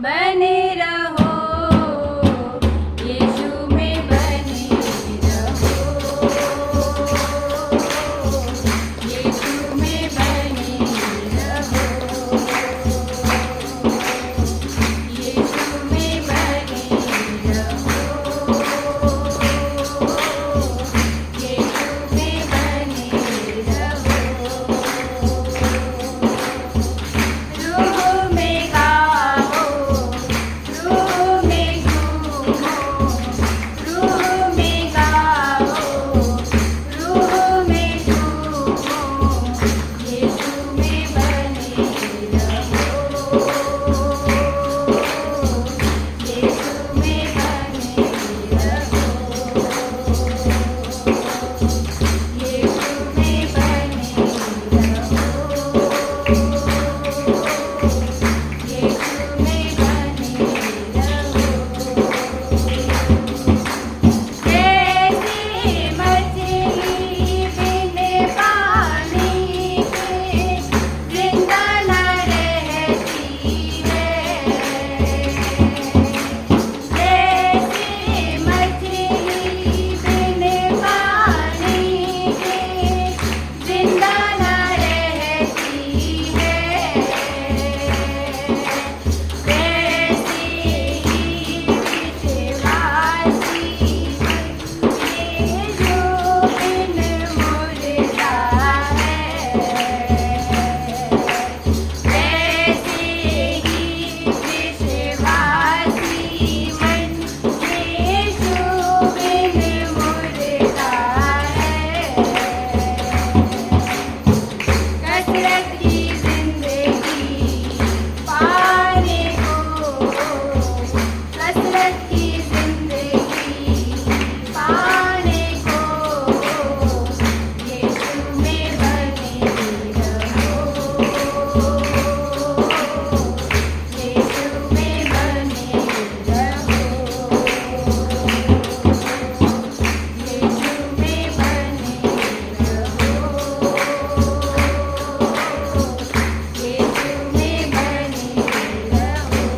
बने रहो, यीशु में बने रहो, यीशु में बने रहो, यीशु में बने रहो, यीशु में बने रहो। रूह में गाओ, रूह में झूमो, रूह में गाओ, रूह में झूमो, यीशु में बने रहो, यीशु में बने रहो, यीशु में बने रहो, यीशु में बने रहो। जैसे मछली बिन पानी के जिंदा न रहती है, जैसे मछली बिन पानी के जिंदा न रहती है, वैसे ही विश्वासी ये जो बिन मुर्दा है, वैसे ही विश्वासी मन ये जो बिन मुर्दा है। कसरत की जिंदगी पाने को, कसरत की जिंदगी पाने को, यीशु में बने रहो, यीशु में बने रहो, यीशु में बने रहो, यीशु में बने रहो।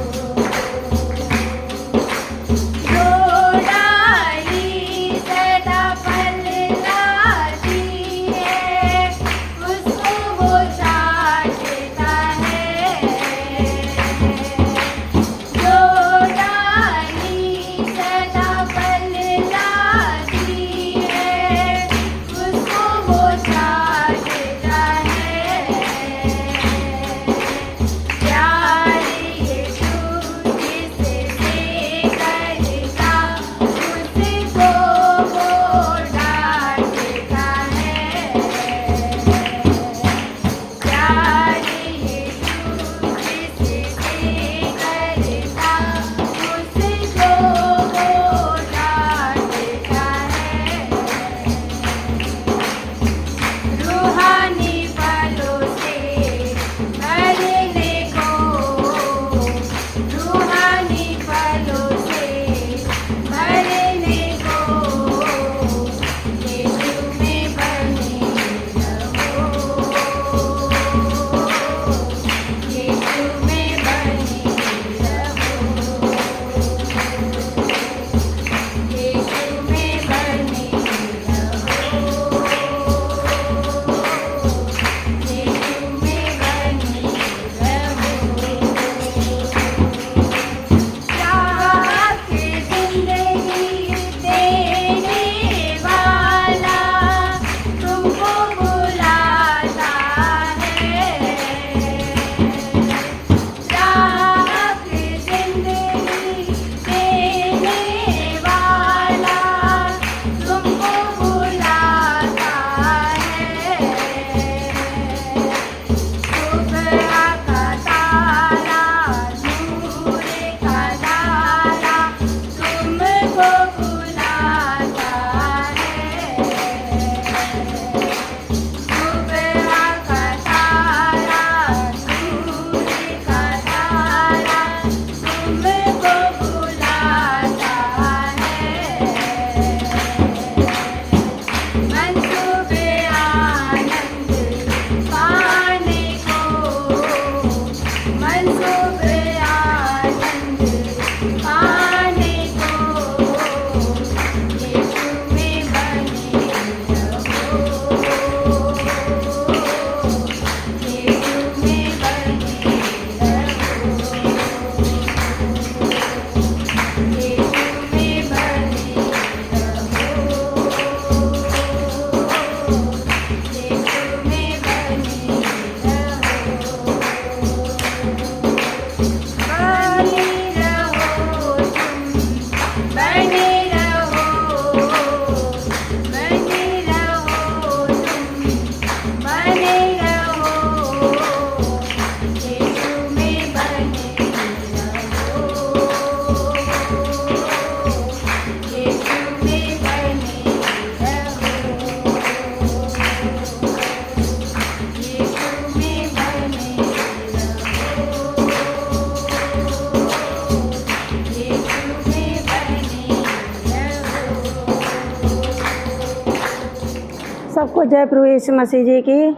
सबको जय प्रभु यीशु मसीह जी की।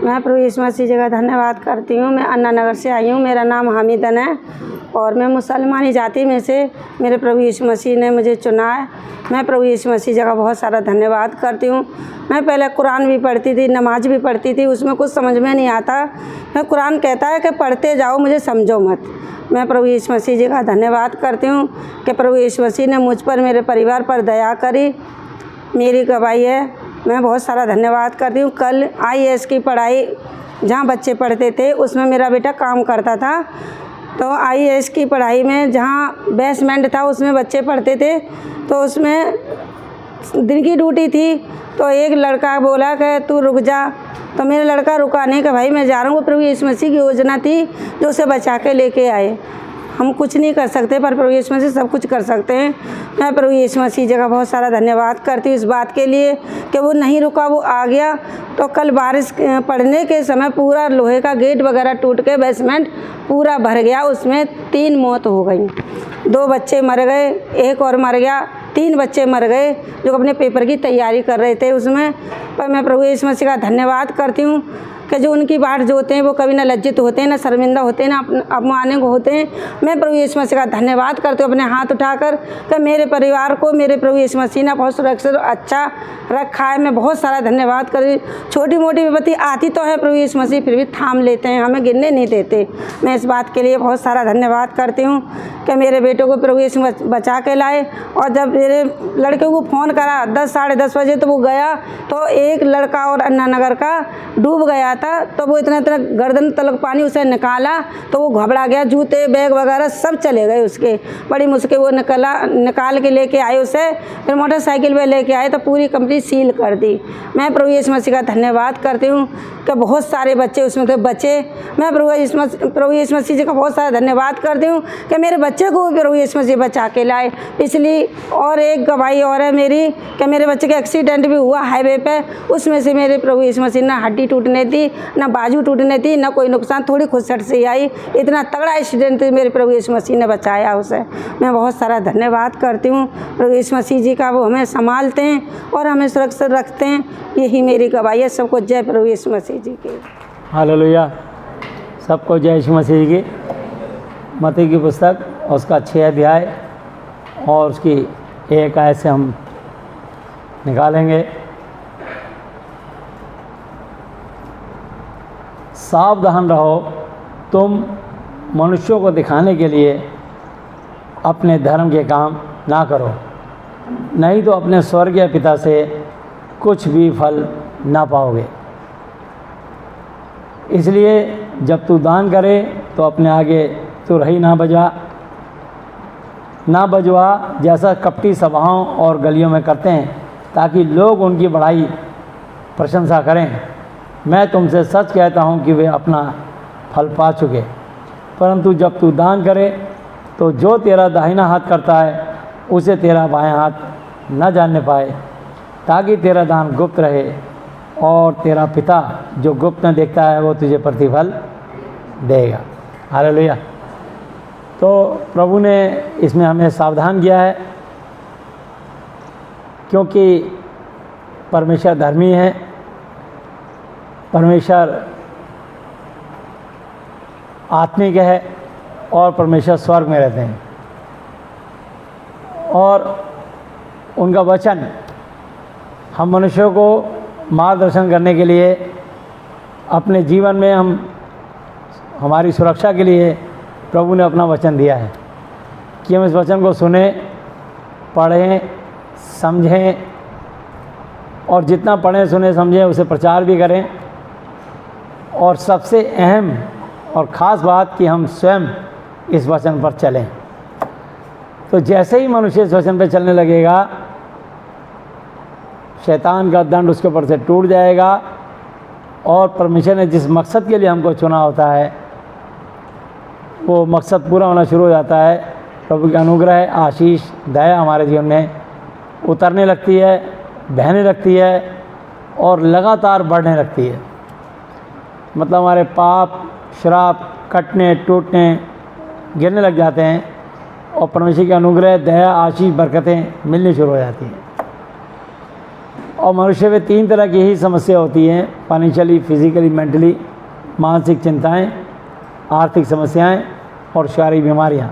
मैं प्रभु यीशु मसीह जी का धन्यवाद करती हूँ। मैं अन्ना नगर से आई हूँ। मेरा नाम हामिदन है और मैं मुसलमानी जाति में से मेरे प्रभु यीशु मसीह ने मुझे चुना है। मैं प्रभु यीशु मसीह जी का बहुत सारा धन्यवाद करती हूँ। मैं पहले कुरान भी पढ़ती थी, नमाज भी पढ़ती थी, उसमें कुछ समझ में नहीं आता। मैं कुरान कहता है कि पढ़ते जाओ, मुझे समझो मत। मैं प्रभु यीशु मसीह जी का धन्यवाद करती हूँ कि प्रभु यीशु मसीह ने मुझ पर, मेरे परिवार पर दया करी। मेरी गवाही है। मैं बहुत सारा धन्यवाद करती हूँ। कल IAS की पढ़ाई जहाँ बच्चे पढ़ते थे उसमें मेरा बेटा काम करता था, तो IAS की पढ़ाई में जहाँ बेसमेंट था उसमें बच्चे पढ़ते थे, तो उसमें दिन की ड्यूटी थी। तो एक लड़का बोला कि तू रुक जा, तो मेरा लड़का रुका नहीं कि भाई मैं जा रहा हूँ। वो प्रभु यीशु मसीह की योजना थी जो उसे बचा के लेके आए। हम कुछ नहीं कर सकते पर प्रभु यीशु मसीह सब कुछ कर सकते हैं। मैं प्रभु यीशु मसीह जी का बहुत सारा धन्यवाद करती हूँ इस बात के लिए कि वो नहीं रुका, वो आ गया। तो कल बारिश पड़ने के समय पूरा लोहे का गेट वगैरह टूट के बेसमेंट पूरा भर गया, उसमें 3 मौत हो गई। 2 बच्चे मर गए, एक और मर गया, 3 बच्चे मर गए जो अपने पेपर की तैयारी कर रहे थे उसमें। पर मैं प्रभु यीशु मसीह का धन्यवाद करती हूँ कि जो उनकी बाट जोते हैं वो कभी ना लज्जित होते हैं, ना शर्मिंदा होते हैं, ना अपमानित होते हैं। मैं प्रभु यीशु मसीह का धन्यवाद करती हूँ अपने हाथ उठाकर कि मेरे परिवार को मेरे प्रभु यीशु मसीह ने बहुत सुरक्षित अच्छा रखा है। मैं बहुत सारा धन्यवाद करी। छोटी मोटी विपत्ति आती तो है, प्रभु यीशु मसीह फिर भी थाम लेते हैं, हमें गिरने नहीं देते। मैं इस बात के लिए बहुत सारा धन्यवाद करती हूँ कि मेरे बेटों को प्रभु यीशु बचा के लाए। और जब मेरे लड़के को फ़ोन करा 10 साढ़े 10 बजे तो वो गया, तो एक लड़का और अन्ना नगर का डूब गया था, तो वो इतना गर्दन तलक पानी उसे निकाला, तो वो घबरा गया। जूते बैग वगैरह सब चले गए उसके। बड़ी मुश्किल वो निकाल के लेके आए उसे, फिर मोटरसाइकिल पे लेके आए तो पूरी कंपनी सील कर दी। मैं प्रभु यीशु मसीह का धन्यवाद करती हूँ कि बहुत सारे बच्चे उसमें थे बचे। मैं प्रभु यीशु मसीह जी का बहुत सारा धन्यवाद करती हूँ कि मेरे बच्चे को भी प्रभु यीशु मसीह बचा के लाए। पिछली और एक गवाही और है मेरी कि मेरे बच्चे का एक्सीडेंट भी हुआ हाईवे पे, उसमें से मेरे प्रभु यीशु मसीह ना हड्डी टूटने दी, ना बाजू टूटने थी, ना कोई नुकसान, थोड़ी खुसट से आई। इतना तगड़ा एक्सीडेंट मेरे प्रभु यीशु मसीह ने बचाया उसे। मैं बहुत सारा धन्यवाद करती हूँ प्रभु यीशु मसीह जी का। वो हमें संभालते हैं और हमें सुरक्षित रखते हैं। यही मेरी गवाही है। सबको जय प्रभु यीशु मसीह जी की। हालेलुया। सबको जय यीशु मसीह जी की। मत्ती की पुस्तक और उसका 6 अध्याय और उसकी 1 आयत से हम निकालेंगे। सावधान रहो, तुम मनुष्यों को दिखाने के लिए अपने धर्म के काम ना करो, नहीं तो अपने स्वर्गीय पिता से कुछ भी फल ना पाओगे। इसलिए जब तू दान करे तो अपने आगे तू रही ना बजवा जैसा कपटी सभाओं और गलियों में करते हैं, ताकि लोग उनकी बड़ाई प्रशंसा करें। मैं तुमसे सच कहता हूँ कि वे अपना फल पा चुके। परंतु जब तू दान करे तो जो तेरा दाहिना हाथ करता है उसे तेरा बायां हाथ न जानने पाए, ताकि तेरा दान गुप्त रहे और तेरा पिता जो गुप्त में देखता है वो तुझे प्रतिफल देगा। हालेलुया। तो प्रभु ने इसमें हमें सावधान किया है, क्योंकि परमेश्वर धर्मी है। परमेश्वर आत्मिक है और परमेश्वर स्वर्ग में रहते हैं, और उनका वचन हम मनुष्यों को मार्गदर्शन करने के लिए, अपने जीवन में हमारी सुरक्षा के लिए प्रभु ने अपना वचन दिया है कि हम इस वचन को सुने, पढ़ें, समझें, और जितना पढ़ें, सुने, समझें उसे प्रचार भी करें। और सबसे अहम और ख़ास बात कि हम स्वयं इस वचन पर चलें। तो जैसे ही मनुष्य इस वचन पर चलने लगेगा, शैतान का दंड उसके ऊपर से टूट जाएगा, और परमेश्वर ने जिस मकसद के लिए हमको चुना होता है वो मकसद पूरा होना शुरू हो जाता है। प्रभु की अनुग्रह, आशीष, दया हमारे जीवन में उतरने लगती है, बहने लगती है और लगातार बढ़ने लगती है। मतलब हमारे पाप, श्राप कटने, टूटने, गिरने लग जाते हैं, और परमेश्वर की अनुग्रह, दया, आशीष, बरकतें मिलनी शुरू हो जाती हैं। और मनुष्य में 3 तरह की ही समस्या होती हैं, फाइनेंशियली, फिजिकली, मेंटली, मानसिक चिंताएं, आर्थिक समस्याएं और शारीरिक बीमारियां।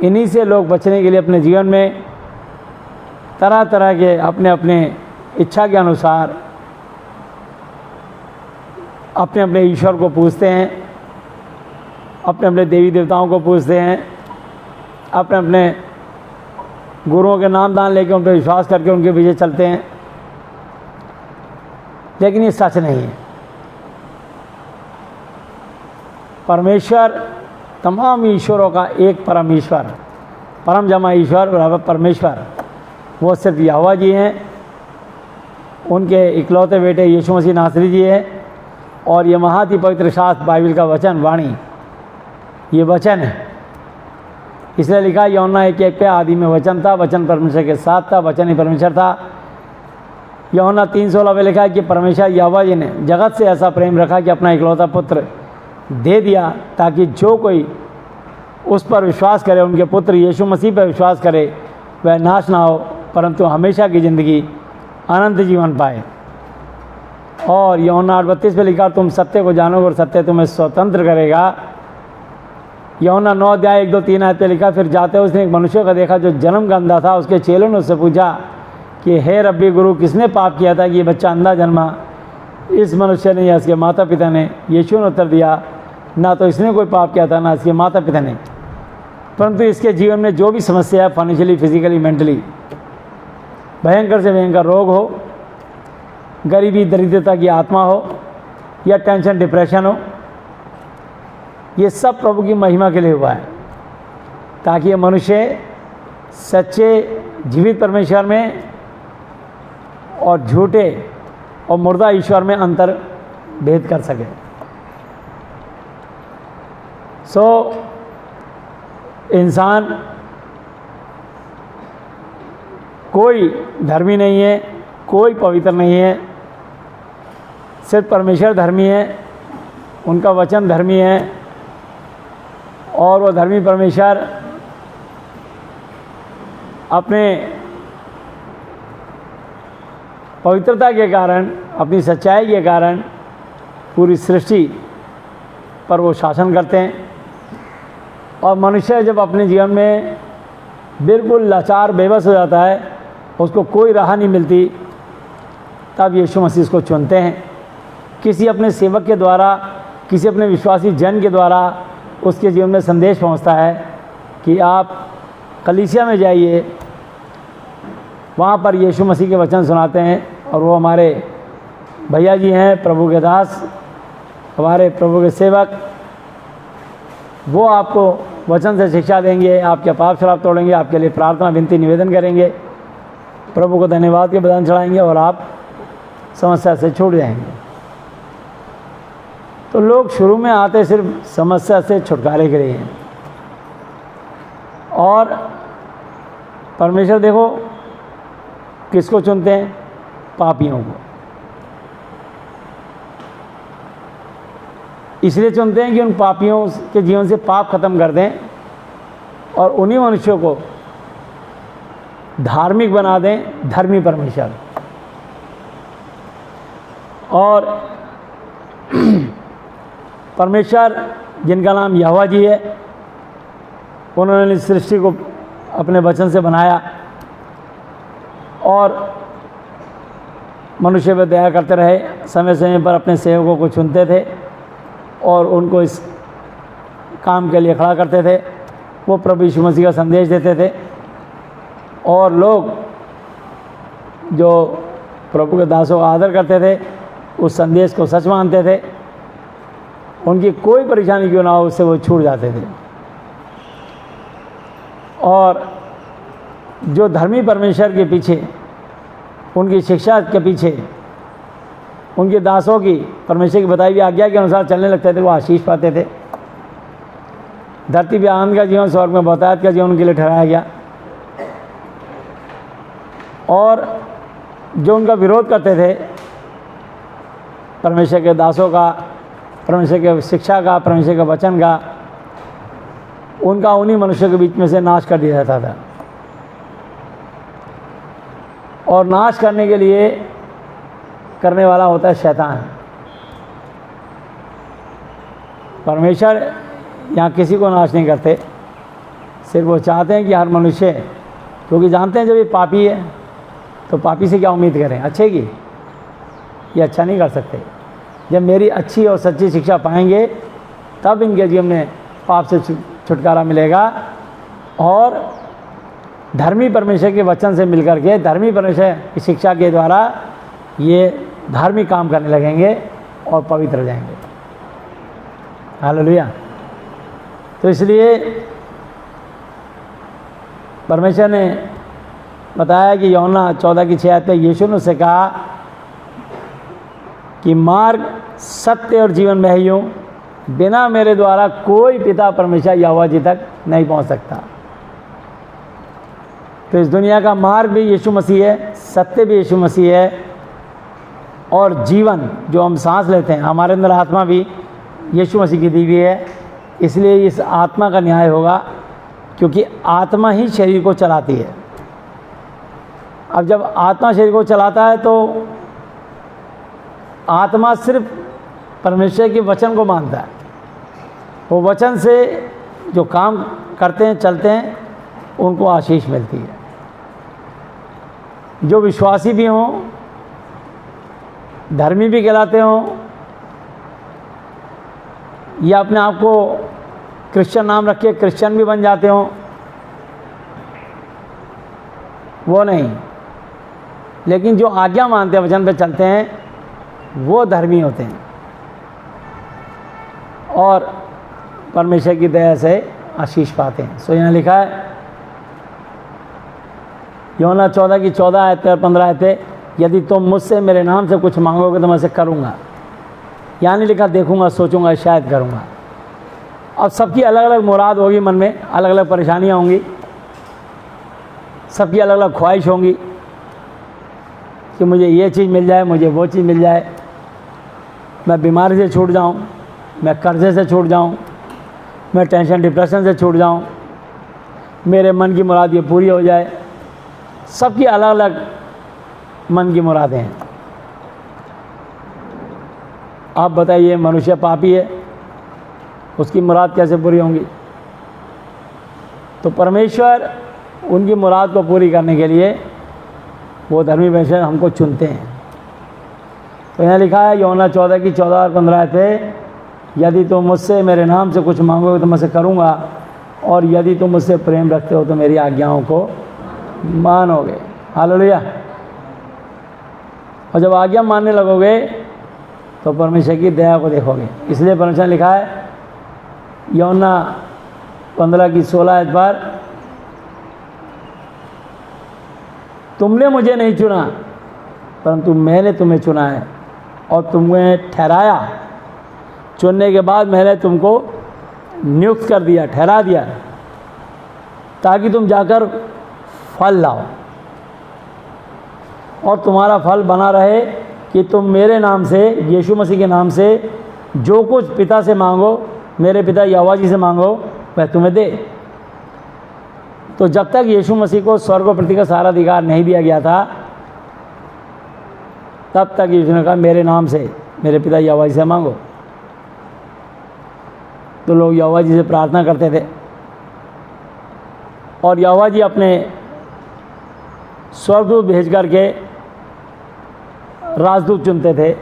इन्हीं से लोग बचने के लिए अपने जीवन में तरह तरह के अपने अपने इच्छा के अनुसार अपने अपने ईश्वर को पूजते हैं, अपने अपने देवी देवताओं को पूजते हैं, अपने अपने गुरुओं के नाम दान लेकर उन पर विश्वास करके उनके पीछे चलते हैं। लेकिन ये सच नहीं है। परमेश्वर तमाम ईश्वरों का एक परम ईश्वर, परम जमा ईश्वर बराबर परमेश्वर, वो सिर्फ यहोवा जी हैं। उनके इकलौते बेटे यीशु मसीह नासरी जी हैं। और ये महाति पवित्र शास्त्र बाइबल का वचन, वाणी, ये वचन है। इसलिए लिखा यूहन्ना 1:1 पे आदि में वचन था, वचन परमेश्वर के साथ था, वचन ही परमेश्वर था। यूहन्ना 3:16 में लिखा है कि परमेश्वर यहोवा जी ने जगत से ऐसा प्रेम रखा कि अपना इकलौता पुत्र दे दिया, ताकि जो कोई उस पर विश्वास करे, उनके पुत्र यीशु मसीह पर विश्वास करे, वह नाश ना हो परंतु हमेशा की ज़िंदगी, अनंत जीवन पाए। और यूहन्ना 8:32 में लिखा तुम सत्य को जानोगे और सत्य तुम्हें स्वतंत्र करेगा। यूहन्ना 9:1-2-3 आयत पे लिखा फिर जाते हुए उसने एक मनुष्य का देखा जो जन्म का अंधा था। उसके चेलों ने उससे पूछा कि हे रब्बी गुरु, किसने पाप किया था कि ये बच्चा अंधा जन्मा, इस मनुष्य ने या इसके माता पिता ने? यीशु ने उत्तर दिया, ना तो इसने कोई पाप किया था ना इसके माता पिता ने, परंतु इसके जीवन में जो भी समस्या है, फाइनेंशियली, फिजिकली, मेंटली, भयंकर से भयंकर रोग हो, गरीबी दरिद्रता की आत्मा हो, या टेंशन डिप्रेशन हो, ये सब प्रभु की महिमा के लिए हुआ है, ताकि ये मनुष्य सच्चे जीवित परमेश्वर में और झूठे और मुर्दा ईश्वर में अंतर भेद कर सके। इंसान कोई धर्मी नहीं है, कोई पवित्र नहीं है, सिर्फ परमेश्वर धर्मी है, उनका वचन धर्मी है। और वो धर्मी परमेश्वर अपने पवित्रता के कारण, अपनी सच्चाई के कारण पूरी सृष्टि पर वो शासन करते हैं। और मनुष्य जब अपने जीवन में बिल्कुल लाचार बेबस हो जाता है, उसको कोई राह नहीं मिलती, तब यीशु मसीह इसको चुनते हैं। किसी अपने सेवक के द्वारा, किसी अपने विश्वासी जन के द्वारा उसके जीवन में संदेश पहुंचता है कि आप कलीसिया में जाइए, वहाँ पर यीशु मसीह के वचन सुनाते हैं। और वो हमारे भैया जी हैं, प्रभु के दास, हमारे प्रभु के सेवक, वो आपको वचन से शिक्षा देंगे, आपके पाप शराब तोड़ेंगे, आपके लिए प्रार्थना विनती निवेदन करेंगे, प्रभु को धन्यवाद के बधान चढ़ाएंगे और आप समस्या से छूट जाएंगे। तो लोग शुरू में आते सिर्फ समस्या से छुटकारे के लिए हैं। और परमेश्वर देखो किसको चुनते हैं? पापियों को। इसलिए चुनते हैं कि उन पापियों के जीवन से पाप खत्म कर दें और उन्हीं मनुष्यों को धार्मिक बना दें, धर्मी परमेश्वर। और परमेश्वर जिनका नाम यहोवा जी है, उन्होंने इस सृष्टि को अपने वचन से बनाया और मनुष्य पर दया करते रहे। समय समय पर अपने सेवकों को चुनते थे और उनको इस काम के लिए खड़ा करते थे। वो प्रभु यीशु मसीह का संदेश देते थे और लोग जो प्रभु के दासों का आदर करते थे, उस संदेश को सच मानते थे, उनकी कोई परेशानी क्यों ना हो उससे वो छूट जाते थे। और जो धर्मी परमेश्वर के पीछे, उनकी शिक्षा के पीछे, उनके दासों की परमेश्वर की बताई हुई आज्ञा के अनुसार चलने लगते थे, वो आशीष पाते थे। धरती पे आनंद का जीवन, स्वर्ग में बहुतायत का जीवन उनके लिए ठहराया गया। और जो उनका विरोध करते थे, परमेश्वर के दासों का, परमेश्वर के शिक्षा का, परमेश्वर के वचन का, उनका उन्हीं मनुष्यों के बीच में से नाश कर दिया जाता था। और नाश करने के लिए करने वाला होता है शैतान। परमेश्वर यहाँ किसी को नाश नहीं करते, सिर्फ वो चाहते हैं कि हर मनुष्य, क्योंकि जानते हैं जब ये पापी है तो पापी से क्या उम्मीद करें अच्छे की, ये अच्छा नहीं कर सकते। जब मेरी अच्छी और सच्ची शिक्षा पाएंगे तब इनके जीवन में पाप से छुटकारा मिलेगा और धर्मी परमेश्वर के वचन से मिलकर के, धर्मी परमेश्वर की शिक्षा के द्वारा ये धार्मिक काम करने लगेंगे और पवित्र हो जाएंगे। हालेलुया। तो इसलिए परमेश्वर ने बताया कि यूहन्ना 14:6 पे यीशु ने उससे कहा कि मार्ग, सत्य और जीवन में ही हूँ, बिना मेरे द्वारा कोई पिता परमेश्वर यहोवा जी तक नहीं पहुँच सकता। तो इस दुनिया का मार्ग भी यीशु मसीह है, सत्य भी यीशु मसीह है, और जीवन जो हम सांस लेते हैं, हमारे अंदर आत्मा भी यीशु मसीह की दी हुई है। इसलिए इस आत्मा का न्याय होगा, क्योंकि आत्मा ही शरीर को चलाती है। अब जब आत्मा शरीर को चलाता है तो आत्मा सिर्फ परमेश्वर के वचन को मानता है। वो वचन से जो काम करते हैं, चलते हैं, उनको आशीष मिलती है। जो विश्वासी भी हों, धर्मी भी कहलाते हों, या अपने आप को क्रिश्चियन नाम रख के क्रिश्चियन भी बन जाते हों, वो नहीं, लेकिन जो आज्ञा मानते हैं, वचन पे चलते हैं, वो धर्मी होते हैं और परमेश्वर की दया से आशीष पाते हैं। सो यहाँ लिखा है यूहन्ना 14:14 और 15, यदि तुम मुझसे मेरे नाम से कुछ मांगोगे तो मैं उसे करूँगा। यहाँ नहीं लिखा देखूँगा, सोचूंगा, शायद करूँगा। अब सबकी अलग अलग मुराद होगी, मन में अलग अलग परेशानियाँ होंगी, सबकी अलग अलग ख्वाहिश होंगी कि मुझे ये चीज़ मिल जाए, मुझे वो चीज़ मिल जाए, मैं बीमारी से छूट जाऊं, मैं कर्जे से छूट जाऊं, मैं टेंशन डिप्रेशन से छूट जाऊं, मेरे मन की मुराद ये पूरी हो जाए। सबकी अलग अलग मन की मुरादें हैं। आप बताइए, मनुष्य पापी है, उसकी मुराद कैसे पूरी होंगी? तो परमेश्वर उनकी मुराद को पूरी करने के लिए वो धर्मी परमेश्वर हमको चुनते हैं। तो यहाँ लिखा है यूहन्ना 14:14 और 15, यदि तुम मुझसे मेरे नाम से कुछ मांगोगे तो मैं उसे करूँगा, और यदि तुम मुझसे प्रेम रखते हो तो मेरी आज्ञाओं को मानोगे। हालेलुया। और जब आज्ञा मानने लगोगे तो परमेश्वर की दया को देखोगे। इसलिए परमेश्वर ने लिखा है यूहन्ना 15:16 पर, तुमने मुझे नहीं चुना परंतु मैंने तुम्हें चुना है और तुम्हें ठहराया। चुनने के बाद मैंने तुमको नियुक्त कर दिया, ठहरा दिया, ताकि तुम जाकर फल लाओ और तुम्हारा फल बना रहे, कि तुम मेरे नाम से, यीशु मसीह के नाम से जो कुछ पिता से मांगो, मेरे पिता यहोवा जी से मांगो, वह तुम्हें दे। तो जब तक यीशु मसीह को स्वर्ग और पृथ्वी का सारा अधिकार नहीं दिया गया था, तब तक यीशु ने कहा मेरे नाम से, मेरे पिता यहोवा जी से मांगो। तो लोग यहोवा जी से प्रार्थना करते थे और यहोवा जी अपने स्वर्गदूत भेज करके राजदूत चुनते थे,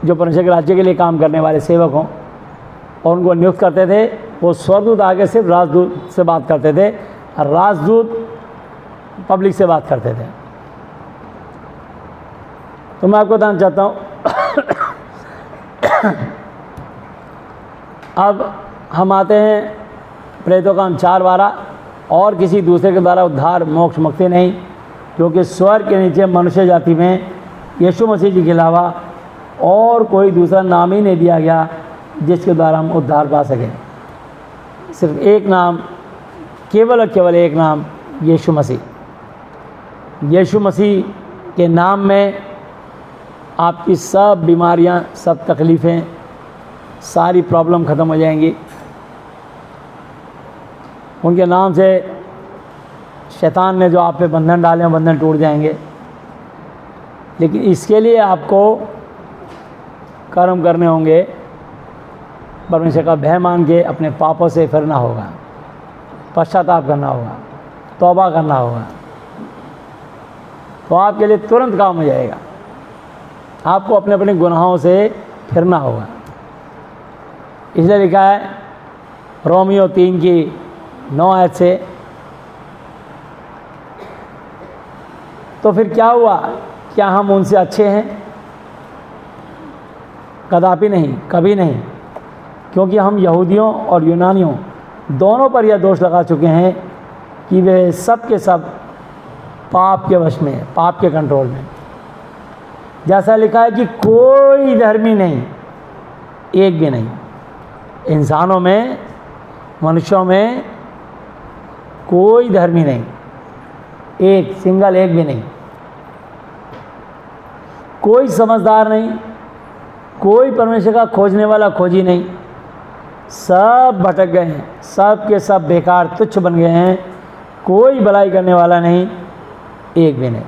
जो परमेश्वर के राज्य के लिए काम करने वाले सेवक हों, और उनको नियुक्त करते थे। वो स्वर्गदूत आगे सिर्फ राजदूत से बात करते थे और राजदूत पब्लिक से बात करते थे। तो मैं आपको बताना चाहता हूँ अब हम आते हैं प्रेतों का 4:12, और किसी दूसरे के द्वारा उद्धार मोक्ष मुक्ति नहीं, क्योंकि स्वर्ग के नीचे मनुष्य जाति में यीशु मसीह जी के अलावा और कोई दूसरा नाम ही नहीं दिया गया जिसके द्वारा हम उद्धार पा सकें। सिर्फ एक नाम, केवल और केवल एक नाम, यीशु मसीह। यीशु मसीह के नाम में आपकी सब बीमारियां, सब तकलीफ़ें, सारी प्रॉब्लम ख़त्म हो जाएंगी। उनके नाम से शैतान ने जो आप पे बंधन डाले हैं बंधन टूट जाएंगे। लेकिन इसके लिए आपको कर्म करने होंगे, परमेश्वर का भय मान के अपने पापों से फिरना होगा, पश्चाताप करना होगा, तौबा करना होगा, तो आपके लिए तुरंत काम हो जाएगा। आपको अपने अपने गुनाहों से फिरना होगा। इसलिए लिखा है रोमियो 3:9 आयत से। तो फिर क्या हुआ? क्या हम उनसे अच्छे हैं? कदापि नहीं, कभी नहीं, क्योंकि हम यहूदियों और यूनानियों दोनों पर यह दोष लगा चुके हैं कि वे सब के सब पाप के वश में, पाप के कंट्रोल में। जैसा लिखा है कि कोई धर्मी नहीं, एक भी नहीं। इंसानों में, मनुष्यों में कोई धर्मी नहीं, एक सिंगल एक भी नहीं। कोई समझदार नहीं, कोई परमेश्वर का खोजने वाला खोजी नहीं। सब भटक गए हैं, सब के सब बेकार तुच्छ बन गए हैं। कोई भलाई करने वाला नहीं, एक भी नहीं।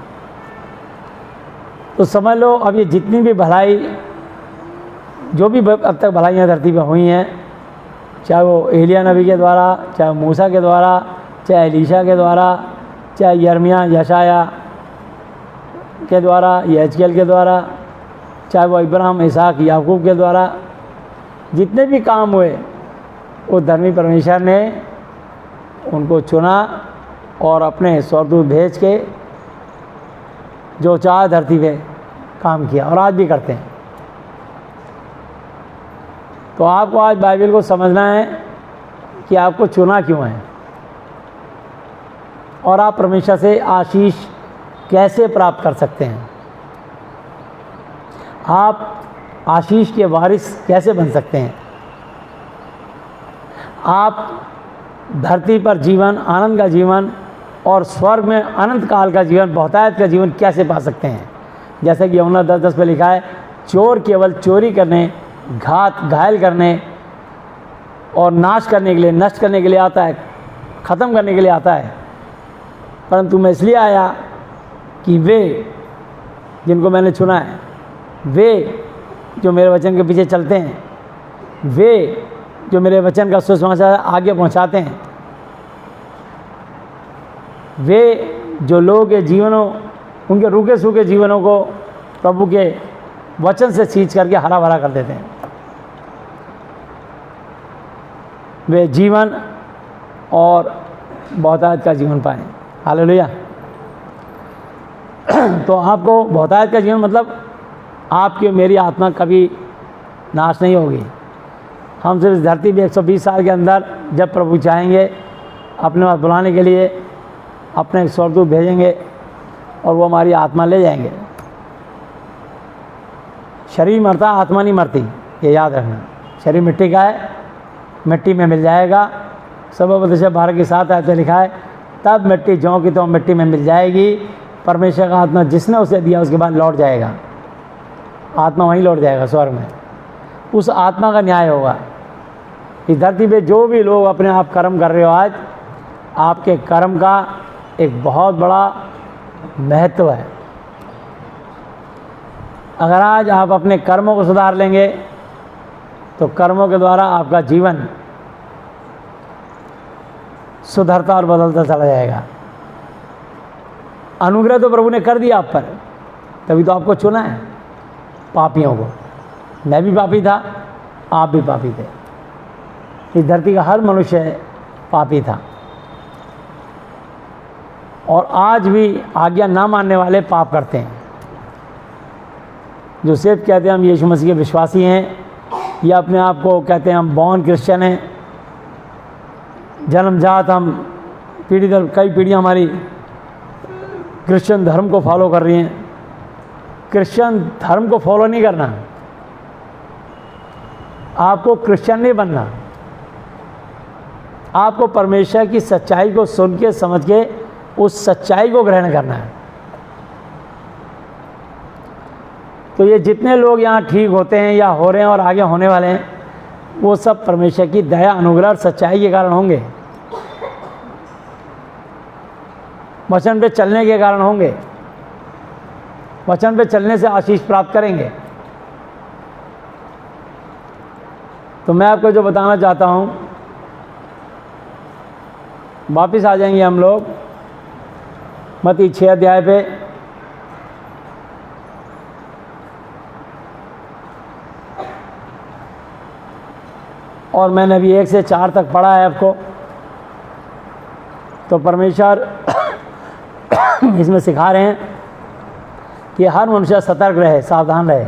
तो समझ लो, अब ये जितनी भी भलाई, जो भी अब तक भलाइयाँ धरती पर हुई हैं, चाहे वो एलिया नबी के द्वारा, चाहे मूसा के द्वारा, चाहे एलीशा के द्वारा, चाहे यर्मिया यशाया के द्वारा, यजकेल के द्वारा, चाहे वो इब्राहिम, इसहाक, याकूब के द्वारा, जितने भी काम हुए वो धर्मी परमेश्वर ने उनको चुना और अपने स्वर्गदूत भेज के जो चाहे धरती पे काम किया, और आज भी करते हैं। तो आपको आज बाइबल को समझना है कि आपको चुना क्यों है और आप परमेश्वर से आशीष कैसे प्राप्त कर सकते हैं। आप आशीष के वारिस कैसे बन सकते हैं। आप धरती पर जीवन, आनंद का जीवन और स्वर्ग में अनंत काल का जीवन, बहुतायत का जीवन कैसे पा सकते हैं। जैसे कि यूहन्ना 10:10 पे लिखा है, चोर केवल चोरी करने, घायल करने और नाश करने के लिए, नष्ट करने के लिए आता है, ख़त्म करने के लिए आता है। परंतु मैं इसलिए आया कि वे जिनको मैंने चुना है, वे जो मेरे वचन के पीछे चलते हैं, वे जो मेरे वचन का सुसमाचार आगे पहुंचाते हैं, वे जो लोगों के जीवनों, उनके रूखे सूखे जीवनों को प्रभु के वचन से सींच करके हरा भरा कर देते हैं, वे जीवन और बहुतायत का जीवन पाएं। हालेलुया। तो आपको बहुतायत का जीवन मतलब आपकी मेरी आत्मा कभी नाश नहीं होगी। हम सिर्फ इस धरती में 120 साल के अंदर जब प्रभु चाहेंगे अपने पास बुलाने के लिए अपने स्वर्गदूत भेजेंगे और वो हमारी आत्मा ले जाएंगे। शरीर मरता, आत्मा नहीं मरती, ये याद रखना। शरीर मिट्टी का है, मिट्टी में मिल जाएगा। सबोपदेश 12 के 7 आयत में लिखा है, तब मिट्टी ज्यों की त्यों मिट्टी में मिल जाएगी। परमेश्वर का आत्मा जिसने उसे दिया उसके बाद लौट जाएगा, आत्मा वहीं लौट जाएगा स्वर्ग में। उस आत्मा का न्याय होगा। इस धरती पे जो भी लोग अपने आप कर्म कर रहे हो, आज आपके कर्म का एक बहुत बड़ा महत्व है। अगर आज आप अपने कर्मों को सुधार लेंगे तो कर्मों के द्वारा आपका जीवन सुधरता और बदलता चला जाएगा। अनुग्रह तो प्रभु ने कर दिया आप पर, तभी तो आपको चुना है। पापियों को, मैं भी पापी था, आप भी पापी थे। इस धरती का हर मनुष्य पापी था और आज भी आज्ञा ना मानने वाले पाप करते हैं। जो सिर्फ कहते हैं हम यीशु मसीह के विश्वासी हैं, या अपने आप को कहते हैं हम बॉर्न क्रिश्चियन हैं, जन्मजात हम पीढ़ी दर कई पीढ़ियाँ हमारी क्रिश्चियन धर्म को फॉलो कर रही हैं। क्रिश्चियन धर्म को फॉलो नहीं करना, आपको क्रिश्चियन नहीं बनना। आपको परमेश्वर की सच्चाई को सुन के, समझ के उस सच्चाई को ग्रहण करना है। तो ये जितने लोग यहाँ ठीक होते हैं या हो रहे हैं और आगे होने वाले हैं, वो सब परमेश्वर की दया, अनुग्रह और सच्चाई के कारण होंगे। वचन पे चलने के कारण होंगे, वचन पे चलने से आशीष प्राप्त करेंगे। तो मैं आपको जो बताना चाहता हूँ, वापस आ जाएंगे हम लोग मत्ती 6 अध्याय पे। और मैंने अभी 1 से 4 तक पढ़ा है आपको। तो परमेश्वर इसमें सिखा रहे हैं कि हर मनुष्य सतर्क रहे, सावधान रहे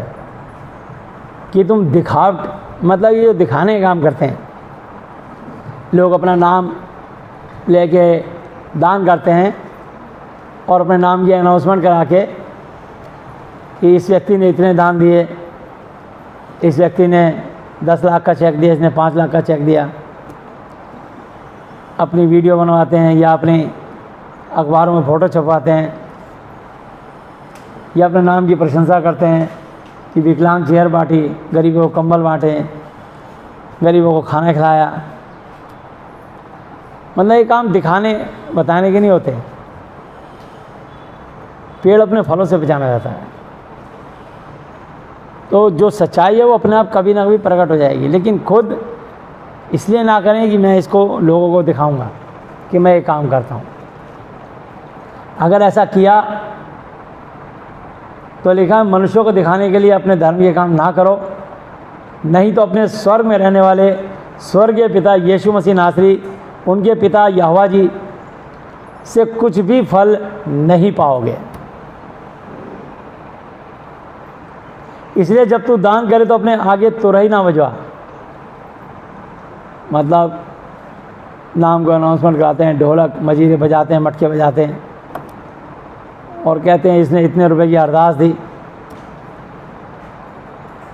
कि तुम दिखावट, मतलब ये दिखाने का काम करते हैं लोग, अपना नाम लेके दान करते हैं और अपने नाम की अनाउंसमेंट करा के कि इस व्यक्ति ने इतने दान दिए, इस व्यक्ति ने 10 लाख का चेक दिया, इसने 5 लाख का चेक दिया। अपनी वीडियो बनवाते हैं या अपनी अखबारों में फ़ोटो छपवाते हैं या अपने नाम की प्रशंसा करते हैं कि विकलांग चेयर बांटी, गरीबों को कंबल बांटे, गरीबों को खाना खिलाया। मतलब ये काम दिखाने बताने के नहीं होते। पेड़ अपने फलों से पहचाना जाता है। तो जो सच्चाई है वो अपने आप कभी ना कभी प्रकट हो जाएगी, लेकिन खुद इसलिए ना करें कि मैं इसको लोगों को दिखाऊंगा कि मैं ये काम करता हूँ। अगर ऐसा किया तो लिखा है मनुष्यों को दिखाने के लिए अपने धर्म के काम ना करो, नहीं तो अपने स्वर्ग में रहने वाले स्वर्गीय पिता यीशु मसीह नासरी, उनके पिता यहोवा जी से कुछ भी फल नहीं पाओगे। इसलिए जब तू दान करे तो अपने आगे तुरही ना बजवा। मतलब नाम को अनाउंसमेंट कराते हैं, ढोलक मजीरे बजाते हैं, मटके बजाते हैं और कहते हैं इसने इतने रुपए की अरदास दी।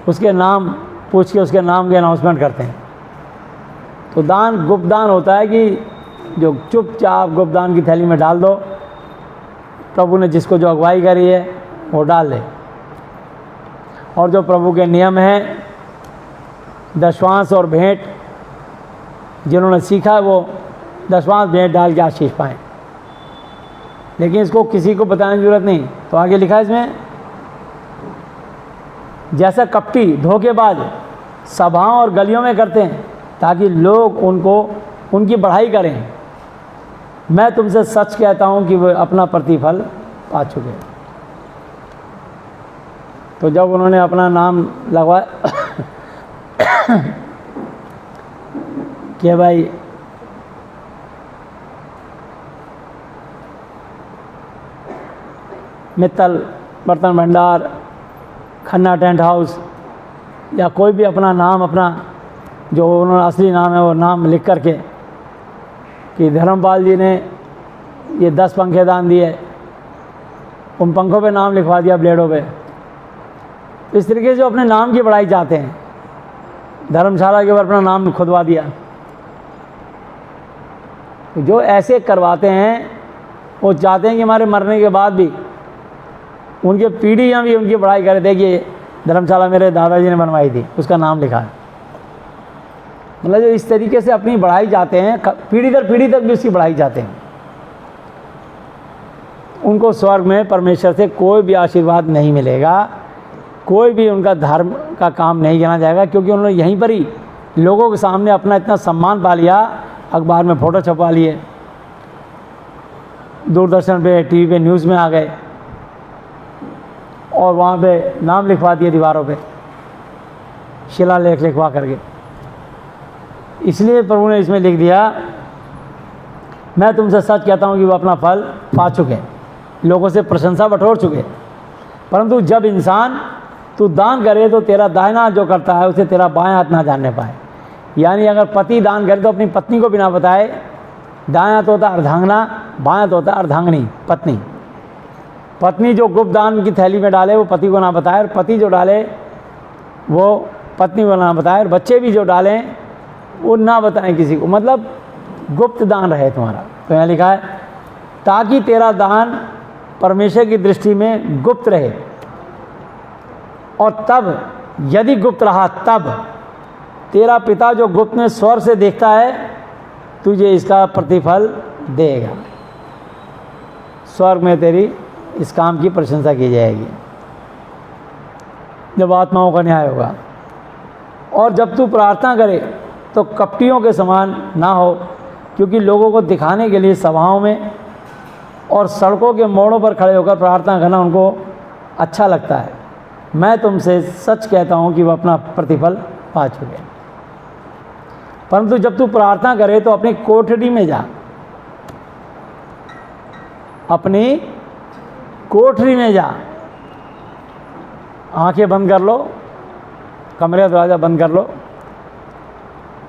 उसके नाम पूछ के उसके नाम की अनाउंसमेंट करते हैं। तो दान गुप्त दान होता है कि जो चुपचाप गुप्त दान की थैली में डाल दो, प्रभु ने जिसको जो अगुवाई करी है वो डाल दे। और जो प्रभु के नियम हैं, दशवांश और भेंट, जिन्होंने सीखा है वो दशवांश भेंट डाल के आशीष पाएँ। लेकिन इसको किसी को बताने की जरूरत नहीं। तो आगे लिखा है इसमें, जैसा कपटी धोखेबाज सभाओं और गलियों में करते हैं ताकि लोग उनकी बढ़ाई करें, मैं तुमसे सच कहता हूं कि वे अपना प्रतिफल पा चुके। तो जब उन्होंने अपना नाम लगवाया कि भाई मित्तल बर्तन भंडार, खन्ना टेंट हाउस, या कोई भी अपना नाम, अपना जो उन्होंने असली नाम है वो नाम लिख करके कि धर्मपाल जी ने ये 10 पंखे दान दिए, उन पंखों पे नाम लिखवा दिया ब्लेडों पे। इस तरीके से जो अपने नाम की बढ़ाई चाहते हैं, धर्मशाला के ऊपर अपना नाम खुदवा दिया। जो ऐसे करवाते हैं वो चाहते हैं कि हमारे मरने के बाद भी उनके पीढ़ियाँ भी उनकी बढ़ाई करें। देखिए धर्मशाला मेरे दादाजी ने बनवाई थी, उसका नाम लिखा है। मतलब जो इस तरीके से अपनी बढ़ाई चाहते हैं, पीढ़ी दर पीढ़ी तक भी उसकी बढ़ाई चाहते हैं, उनको स्वर्ग में परमेश्वर से कोई भी आशीर्वाद नहीं मिलेगा, कोई भी उनका धर्म का काम नहीं जाना जाएगा, क्योंकि उन्होंने यहीं पर ही लोगों के सामने अपना इतना सम्मान पा लिया, अखबार में फ़ोटो छपवा लिए, दूरदर्शन पे, टीवी पे, न्यूज़ में आ गए और वहाँ पे नाम लिखवा दिए दीवारों पे, शिलालेख लिखवा करके। इसलिए प्रभु ने इसमें लिख दिया, मैं तुमसे सच कहता हूँ कि वो अपना फल पा चुके, लोगों से प्रशंसा बटोर चुके। परंतु जब इंसान तू दान करे तो तेरा दाहिना हाथ जो करता है उसे तेरा बायां हाथ ना जानने पाए। यानी अगर पति दान करे तो अपनी पत्नी को बिना बताए, दायां हाथ होता अर्धांगना, बायां हाथ होता अर्धांगनी, पत्नी। पत्नी जो गुप्त दान की थैली में डाले वो पति को ना बताए, और पति जो डाले वो पत्नी को ना बताए, और बच्चे भी जो डालें वो ना बताएं किसी को। मतलब गुप्त दान रहे तुम्हारा। तो यहाँ लिखा है ताकि तेरा दान परमेश्वर की दृष्टि में गुप्त रहे, और तब यदि गुप्त रहा तब तेरा पिता जो गुप्त में स्वर्ग से देखता है तुझे इसका प्रतिफल देगा। स्वर्ग में तेरी इस काम की प्रशंसा की जाएगी जब आत्माओं का न्याय होगा। और जब तू प्रार्थना करे तो कपटियों के समान ना हो, क्योंकि लोगों को दिखाने के लिए सभाओं में और सड़कों के मोड़ों पर खड़े होकर प्रार्थना करना उनको अच्छा लगता है। मैं तुमसे सच कहता हूँ कि वह अपना प्रतिफल पा चुके। परंतु जब तू प्रार्थना करे तो अपनी कोठरी में जा, अपनी कोठरी में जा, आंखें बंद कर लो, कमरे का दरवाज़ा बंद कर लो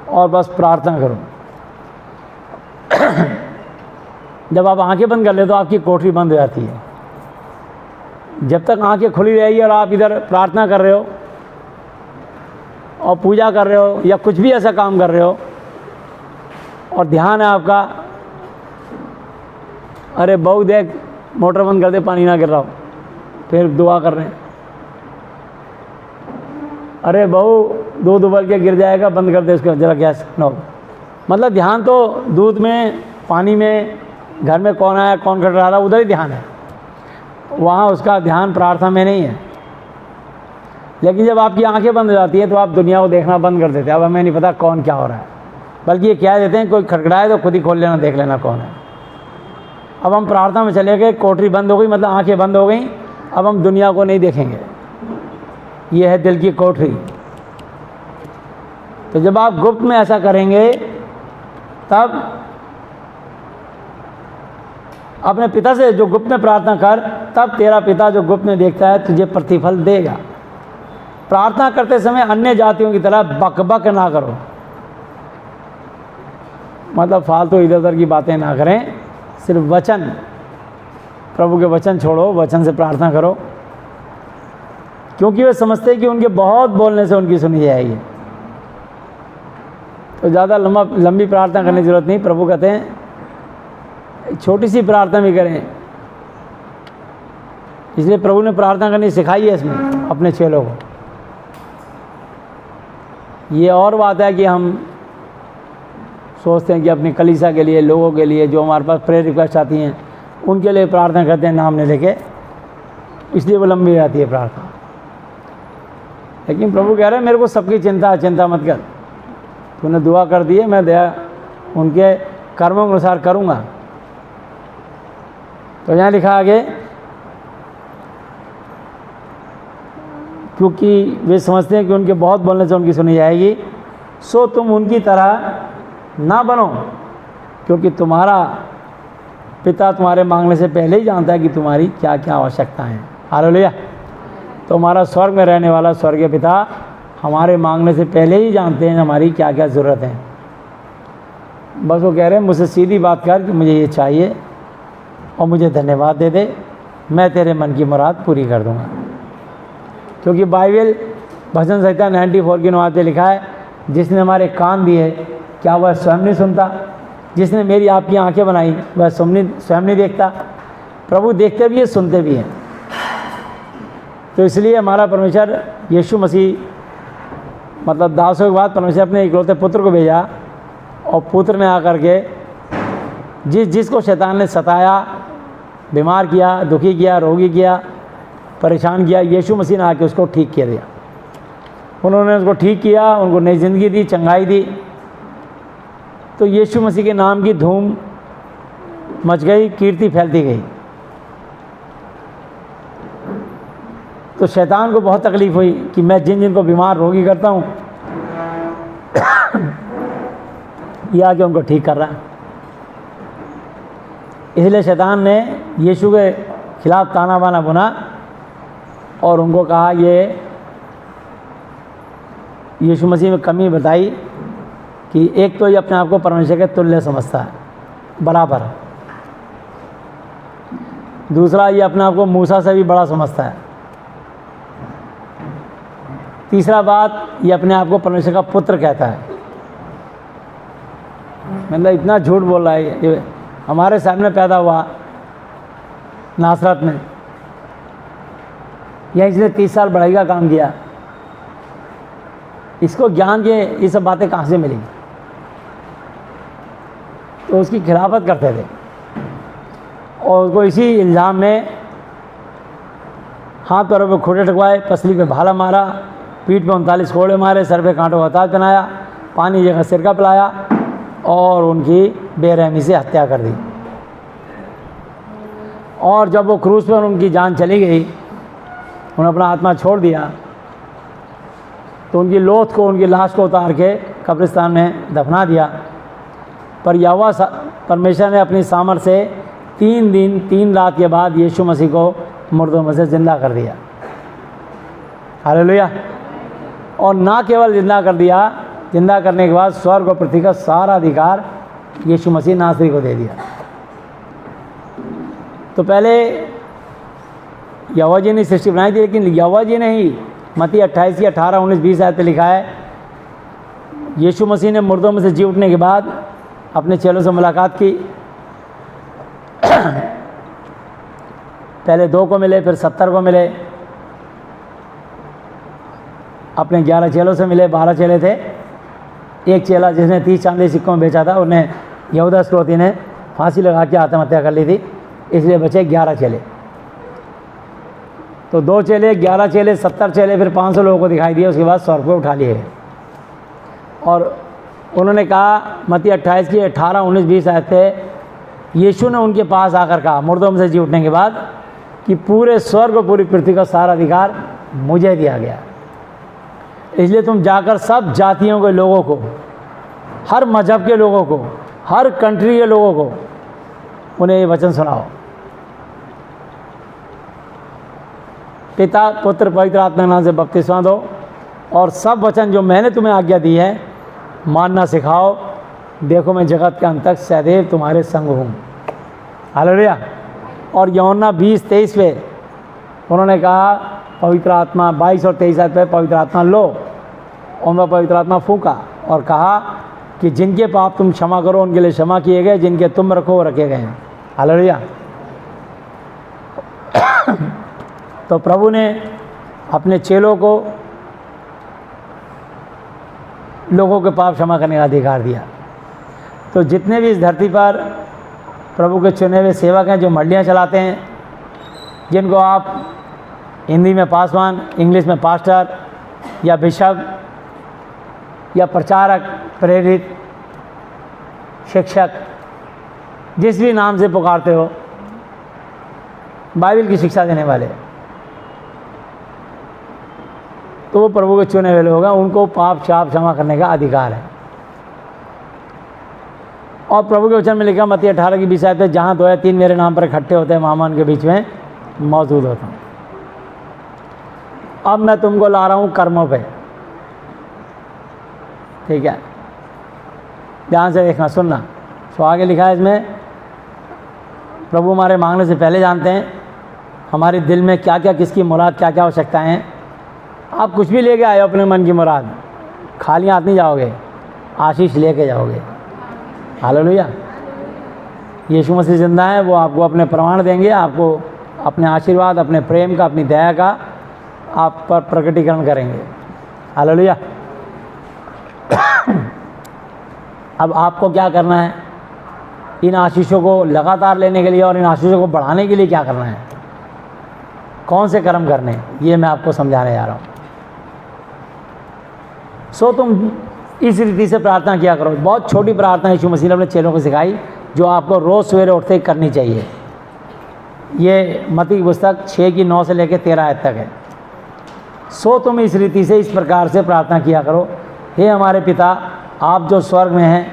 और बस प्रार्थना करो। जब आप आंखें बंद कर ले तो आपकी कोठरी बंद हो जाती है। जब तक आंखें खुली रहेगी और आप इधर प्रार्थना कर रहे हो और पूजा कर रहे हो या कुछ भी ऐसा काम कर रहे हो और ध्यान है आपका, अरे बहू देख मोटर बंद कर दे, पानी ना गिर रहा हो, फिर दुआ कर रहे हैं, अरे बहू दूध उबल के गिर जाएगा, बंद कर दे उसको जरा गैस नो। मतलब ध्यान तो दूध में, पानी में, घर में कौन आया कौन खट रहा, उधर ही ध्यान है, वहाँ उसका ध्यान प्रार्थना में नहीं है। लेकिन जब आपकी आंखें बंद हो जाती हैं तो आप दुनिया को देखना बंद कर देते हैं। अब हमें नहीं पता कौन क्या हो रहा है, बल्कि ये कह देते हैं कोई खटखटाए तो खुद ही खोल लेना, देख लेना कौन है। अब हम प्रार्थना में चले गए, कोठरी बंद हो गई, मतलब आंखें बंद हो गई, अब हम दुनिया को नहीं देखेंगे। ये है दिल की कोठरी। तो जब आप गुप्त में ऐसा करेंगे तब अपने पिता से जो गुप्त में प्रार्थना कर, तब तेरा पिता जो गुप्त में देखता है तुझे प्रतिफल देगा। प्रार्थना करते समय अन्य जातियों की तरह बक बक ना करो, मतलब फालतू इधर उधर की बातें ना करें, सिर्फ वचन, प्रभु के वचन छोड़ो, वचन से प्रार्थना करो, क्योंकि वे समझते हैं कि उनके बहुत बोलने से उनकी सुनी जाएगी। तो ज़्यादा लंबी प्रार्थना करने की ज़रूरत नहीं। प्रभु कहते हैं छोटी सी प्रार्थना भी करें, इसलिए प्रभु ने प्रार्थना करनी सिखाई है इसमें अपने चेलों को। ये और बात है कि हम सोचते हैं कि अपनी कलीसिया के लिए, लोगों के लिए जो हमारे पास प्रेयर रिक्वेस्ट आती हैं उनके लिए प्रार्थना करते हैं नाम नहीं लेके, इसलिए वो लंबी हो जाती है प्रार्थना। लेकिन प्रभु कह रहे हैं मेरे को सबकी चिंता है, चिंता मत कर, तूने दुआ कर दी है, मैं दया उनके कर्मों के अनुसार करूँगा। तो यहाँ लिखा आगे, क्योंकि वे समझते हैं कि उनके बहुत बोलने से उनकी सुनी जाएगी, सो तुम उनकी तरह ना बनो, क्योंकि तुम्हारा पिता तुम्हारे मांगने से पहले ही जानता है कि तुम्हारी क्या क्या आवश्यकताएं हैं। हालेलुया। तो हमारा स्वर्ग में रहने वाला स्वर्गीय पिता हमारे मांगने से पहले ही जानते हैं हमारी क्या क्या ज़रूरत है। बस वो कह रहे हैं मुझसे सीधी बात कर कि मुझे ये चाहिए और मुझे धन्यवाद दे दे, मैं तेरे मन की मुराद पूरी कर दूंगा। क्योंकि बाइबल भजन संहिता 94 की 9 पे लिखा है, जिसने हमारे कान दिए क्या वह स्वयं नहीं सुनता, जिसने मेरी आपकी आंखें बनाई वह स्वयं नहीं देखता। प्रभु देखते भी है, सुनते भी हैं। तो इसलिए हमारा परमेश्वर यीशु मसीह, मतलब दासों के बाद परमेश्वर अपने इकलौते पुत्र को भेजा, और पुत्र ने आकर के जिसको शैतान ने सताया, बीमार किया, दुखी किया, रोगी किया, परेशान किया, यीशु मसीह ने आके उसको ठीक किया दिया। उन्होंने उसको ठीक किया, उनको नई ज़िंदगी दी, चंगाई दी। तो यीशु मसीह के नाम की धूम मच गई, कीर्ति फैलती गई। तो शैतान को बहुत तकलीफ़ हुई कि मैं जिन जिनको बीमार रोगी करता हूँ ये आके उनको ठीक कर रहा है। इसलिए शैतान ने यीशु के खिलाफ ताना बाना बुना और उनको कहा, ये यीशु मसीह में कमी बताई कि एक तो ये अपने आप को परमेश्वर के तुल्य समझता है, बराबर। दूसरा, ये अपने आप को मूसा से भी बड़ा समझता है। तीसरा बात, ये अपने आप को परमेश्वर का पुत्र कहता है। मतलब इतना झूठ बोल रहा है। ये हमारे सामने पैदा हुआ नासरत में, यह इसने 30 साल बढ़ाई का काम किया। इसको ज्ञान के ये सब बातें कहाँ से मिली? तो उसकी खिलाफत करते थे। और उसको इसी इल्ज़ाम में हाथ पैरों पे खोटे ठकवाए, पसली पे भाला मारा, पीठ पे 39 कोड़े मारे, सर पे कांटों का ताज पहनाया, पानी जगह सिरका पिलाया और उनकी बेरहमी से हत्या कर दी। और जब वो क्रूस पर उनकी जान चली गई, उन्होंने अपना आत्मा छोड़ दिया, तो उनकी लोथ को, उनकी लाश को उतार के कब्रिस्तान में दफना दिया। पर यहोवा परमेश्वर ने अपनी सामर्थ से 3 दिन 3 रात के बाद यीशु मसीह को मुर्दों में से ज़िंदा कर दिया। हालेलुया। और ना केवल ज़िंदा कर दिया, ज़िंदा करने के बाद स्वर्ग और पृथ्वी का सारा अधिकार यीशु मसीह नासरी को दे दिया। तो पहले यहोवा जी ने सृष्टि बनाई थी, लेकिन यहोवा जी ने ही मत्ती 28 की 18, 19, 20 आयत पे लिखा है, यीशु मसीह ने मुर्दों में से जी उठने के बाद अपने चेलों से मुलाकात की। पहले 2 को मिले, फिर 70 को मिले, अपने 11 चेलों से मिले। 12 चेले थे। एक चेला जिसने 30 चांदी सिक्कों में बेचा था, उन्हें यहूदा इस्करियोती ने फांसी लगा के आत्महत्या कर ली थी, इसलिए बचे 11 चेले। तो 2 चेले, 11 चेले, 70 चेले, फिर 500 लोगों को दिखाई दिए। उसके बाद स्वर्ग पे उठा लिए गए। और उन्होंने कहा, मत्ती 28 की 18, 19, 20 आयत पे यीशु ने उनके पास आकर कहा, मुर्दों में से जी उठने के बाद, कि पूरे स्वर्ग और पूरी पृथ्वी का सारा अधिकार मुझे दिया गया, इसलिए तुम जाकर सब जातियों के लोगों को, हर मजहब के लोगों को, हर कंट्री के लोगों को, उन्हें ये वचन सुनाओ। पिता, पुत्र, पवित्र आत्मा के नाम से बपतिस्मा दो और सब वचन जो मैंने तुम्हें आज्ञा दी है मानना सिखाओ। देखो मैं जगत के अंत तक सदैव तुम्हारे संग हूँ। हालेलुया। और यूहन्ना 20:23 पे उन्होंने कहा, पवित्र आत्मा 22 और 23 पे पवित्र आत्मा लो, और मैं पवित्र आत्मा फूंका और कहा कि जिनके पाप तुम क्षमा करो उनके लिए क्षमा किए गए, जिनके तुम रखो वो रखे गए हैं। हालेलुया। तो प्रभु ने अपने चेलों को लोगों के पाप क्षमा करने का अधिकार दिया। तो जितने भी इस धरती पर प्रभु के चुने हुए सेवक हैं, जो मंडियाँ चलाते हैं, जिनको आप हिंदी में पासवान, इंग्लिश में पास्टर या बिशप या प्रचारक, प्रेरित, शिक्षक, जिस भी नाम से पुकारते हो, बाइबल की शिक्षा देने वाले, तो वो प्रभु के चुने हुए लोग हैं, उनको पाप शाप क्षमा करने का अधिकार है। और प्रभु के वचन में लिखा, मत्ती 18 की 20 आयत पे, जहाँ 2 या 3 मेरे नाम पर इकट्ठे होते हैं, वहाँ उनके बीच में मौजूद होता हूँ। अब मैं तुमको ला रहा हूँ कर्मों पे। ठीक है, ध्यान से देखना, सुनना। तो आगे लिखा है इसमें, प्रभु हमारे मांगने से पहले जानते हैं हमारे दिल में क्या क्या, किसकी मुराद, क्या क्या आवश्यकताएं हैं। आप कुछ भी लेके आए हो अपने मन की मुराद, खाली हाथ नहीं जाओगे, आशीष लेके जाओगे। हालेलुया। यीशु मसीह जिंदा है, वो आपको अपने प्रमाण देंगे, आपको अपने आशीर्वाद, अपने प्रेम का, अपनी दया का आप पर प्रकटीकरण करेंगे। हालेलुया। अब आपको क्या करना है, इन आशीषों को लगातार लेने के लिए और इन आशीषों को बढ़ाने के लिए क्या करना है, कौन से कर्म करने, ये मैं आपको समझाने जा रहा हूँ। सो तुम इस रीति से प्रार्थना किया करो। बहुत छोटी प्रार्थना यीशु मसीह ने अपने चेलों को सिखाई, जो आपको रोज़ सवेरे उठते ही करनी चाहिए। ये मत्ती की पुस्तक 6 की 9 से लेकर 13 आयत तक है। सो तुम इस रीति से, इस प्रकार से प्रार्थना किया करो, हे हमारे पिता, आप जो स्वर्ग में हैं,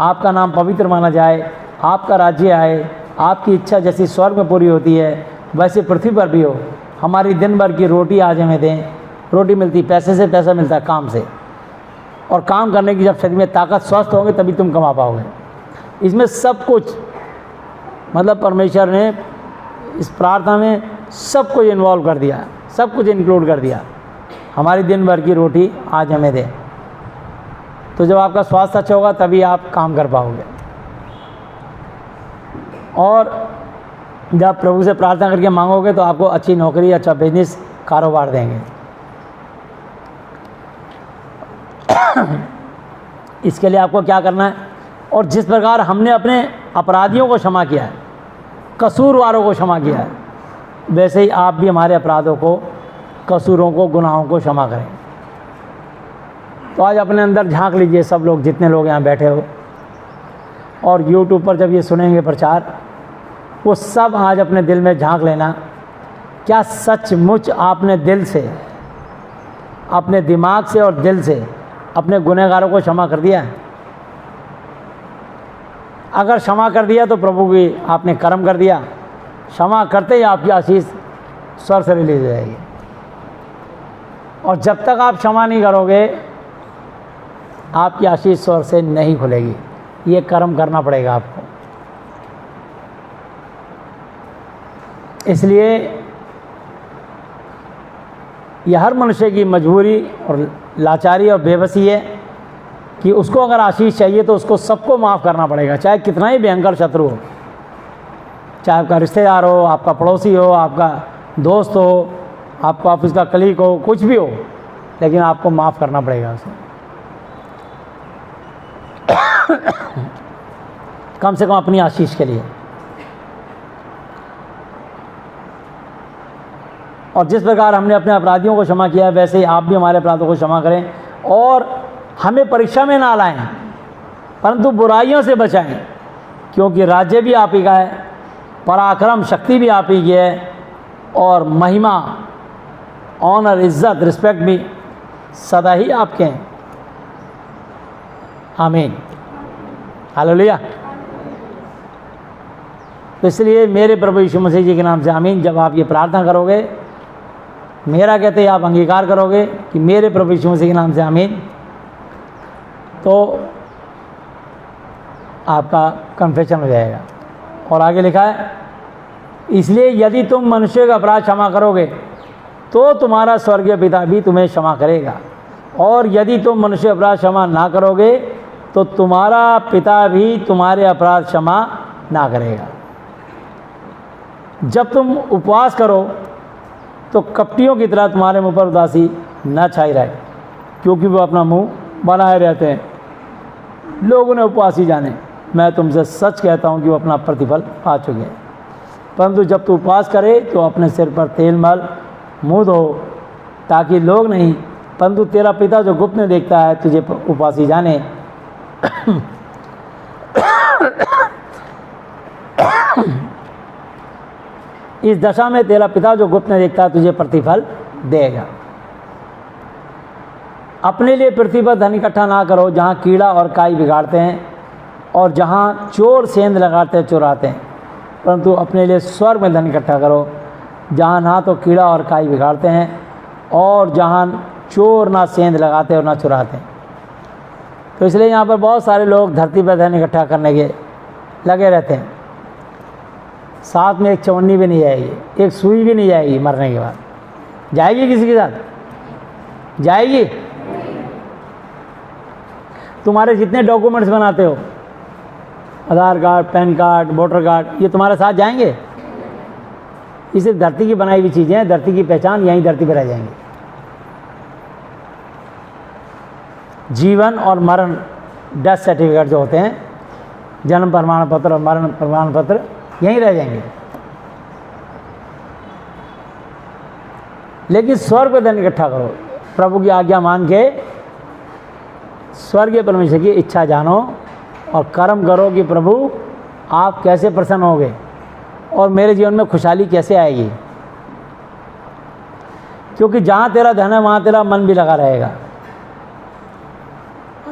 आपका नाम पवित्र माना जाए, आपका राज्य आए, आपकी इच्छा जैसी स्वर्ग में पूरी होती है वैसे पृथ्वी पर भी हो। हमारी दिन भर की रोटी आज हमें दें। रोटी मिलती पैसे से, पैसा मिलता है काम से, और काम करने की जब शरीर में ताकत, स्वस्थ होंगे तभी तुम कमा पाओगे। इसमें सब कुछ, मतलब परमेश्वर ने इस प्रार्थना में सब कुछ इन्वॉल्व कर दिया, सब कुछ इंक्लूड कर दिया। हमारी दिन भर की रोटी आज हमें दे। तो जब आपका स्वास्थ्य अच्छा होगा तभी आप काम कर पाओगे। और जब प्रभु से प्रार्थना करके मांगोगे तो आपको अच्छी नौकरी, अच्छा बिजनेस, कारोबार देंगे। इसके लिए आपको क्या करना है, और जिस प्रकार हमने अपने अपराधियों को क्षमा किया है, कसूरवारों को क्षमा किया है, वैसे ही आप भी हमारे अपराधों को, कसूरों को, गुनाहों को क्षमा करें। तो आज अपने अंदर झांक लीजिए, सब लोग, जितने लोग यहाँ बैठे हो और YouTube पर जब ये सुनेंगे प्रचार, वो सब आज अपने दिल में झांक लेना, क्या सचमुच आपने दिल से, अपने दिमाग से और दिल से अपने गुनहगारों को क्षमा कर दिया है? अगर क्षमा कर दिया तो प्रभु की आपने कर्म कर दिया। क्षमा करते ही आपकी आशीष स्वर्ग से रिलीज हो जाएगी। और जब तक आप क्षमा नहीं करोगे, आपकी आशीष स्वर्ग से नहीं खुलेगी। ये कर्म करना पड़ेगा आपको। इसलिए यह हर मनुष्य की मजबूरी और लाचारी और बेबसी है कि उसको अगर आशीष चाहिए तो उसको सबको माफ़ करना पड़ेगा, चाहे कितना ही भयंकर शत्रु हो, चाहे आपका रिश्तेदार हो, आपका पड़ोसी हो, आपका दोस्त हो, आपका ऑफिस का कलीग हो, कुछ भी हो, लेकिन आपको माफ़ करना पड़ेगा उसे। कम से कम अपनी आशीष के लिए। और जिस प्रकार हमने अपने अपराधियों को क्षमा किया है, वैसे ही आप भी हमारे अपराधों को क्षमा करें और हमें परीक्षा में ना लाएं, परंतु बुराइयों से बचाएं, क्योंकि राज्य भी आप ही का है, पराक्रम, शक्ति भी आप ही की है, और महिमा, ऑनर, इज्जत, रिस्पेक्ट भी सदा ही आपके हैं। आमीन, हालेलुया। तो इसलिए मेरे प्रभु यीशु मसीह जी के नाम से आमीन। जब आप ये प्रार्थना करोगे, मेरा कहते ही आप अंगीकार करोगे कि मेरे प्रभु यीशु मसीह के नाम से आमीन, तो आपका कन्फेशन हो जाएगा। और आगे लिखा है, इसलिए यदि तुम मनुष्य का अपराध क्षमा करोगे तो तुम्हारा स्वर्गीय पिता भी तुम्हें क्षमा करेगा, और यदि तुम मनुष्य अपराध क्षमा ना करोगे तो तुम्हारा पिता भी तुम्हारे अपराध क्षमा ना करेगा। जब तुम उपवास करो तो कपटियों की तरह तुम्हारे मुंह पर उदासी न छाई रहे, क्योंकि वो अपना मुंह बनाए रहते हैं। लोग उन्हें उपवासी जाने, मैं तुमसे सच कहता हूँ कि वो अपना प्रतिफल पा चुके हैं। परंतु जब तू उपवास करे तो अपने सिर पर तेल मल, मुँह धो, ताकि लोग नहीं परंतु तेरा पिता जो गुप्त में देखता है तुझे उपवासी जाने। इस दशा में तेरा पिता जो गुप्त में देखता है तुझे प्रतिफल देगा। अपने लिए पृथ्वी पर धन इकट्ठा ना करो, जहाँ कीड़ा और काई बिगाड़ते हैं और जहाँ चोर सेंध लगाते हैं, चुराते हैं, परंतु अपने लिए स्वर्ग में धन इकट्ठा करो, जहाँ ना तो कीड़ा और काई बिगाड़ते हैं और जहाँ चोर ना सेंध लगाते और ना चुराते हैं। तो इसलिए यहाँ पर बहुत सारे लोग धरती पर धन इकट्ठा करने के लगे रहते हैं, साथ में एक चवन्नी भी नहीं जाएगी, एक सुई भी नहीं जाएगी। मरने के बाद जाएगी किसी के साथ? जाएगी? तुम्हारे जितने डॉक्यूमेंट्स बनाते हो, Aadhaar card, PAN card, voter card, ये तुम्हारे साथ जाएंगे? ये सिर्फ धरती की बनाई हुई चीज़ें हैं, धरती की पहचान यहीं धरती पर रह जाएंगी। जीवन और मरण, डेथ सर्टिफिकेट जो होते हैं, जन्म प्रमाण पत्र और मरण प्रमाण पत्र, यहीं रह जाएंगे। लेकिन स्वर्ग में धन इकट्ठा करो, प्रभु की आज्ञा मान के स्वर्गीय परमेश्वर की इच्छा जानो और कर्म करो कि प्रभु आप कैसे प्रसन्न होगे और मेरे जीवन में खुशहाली कैसे आएगी। क्योंकि जहाँ तेरा धन है वहाँ तेरा मन भी लगा रहेगा।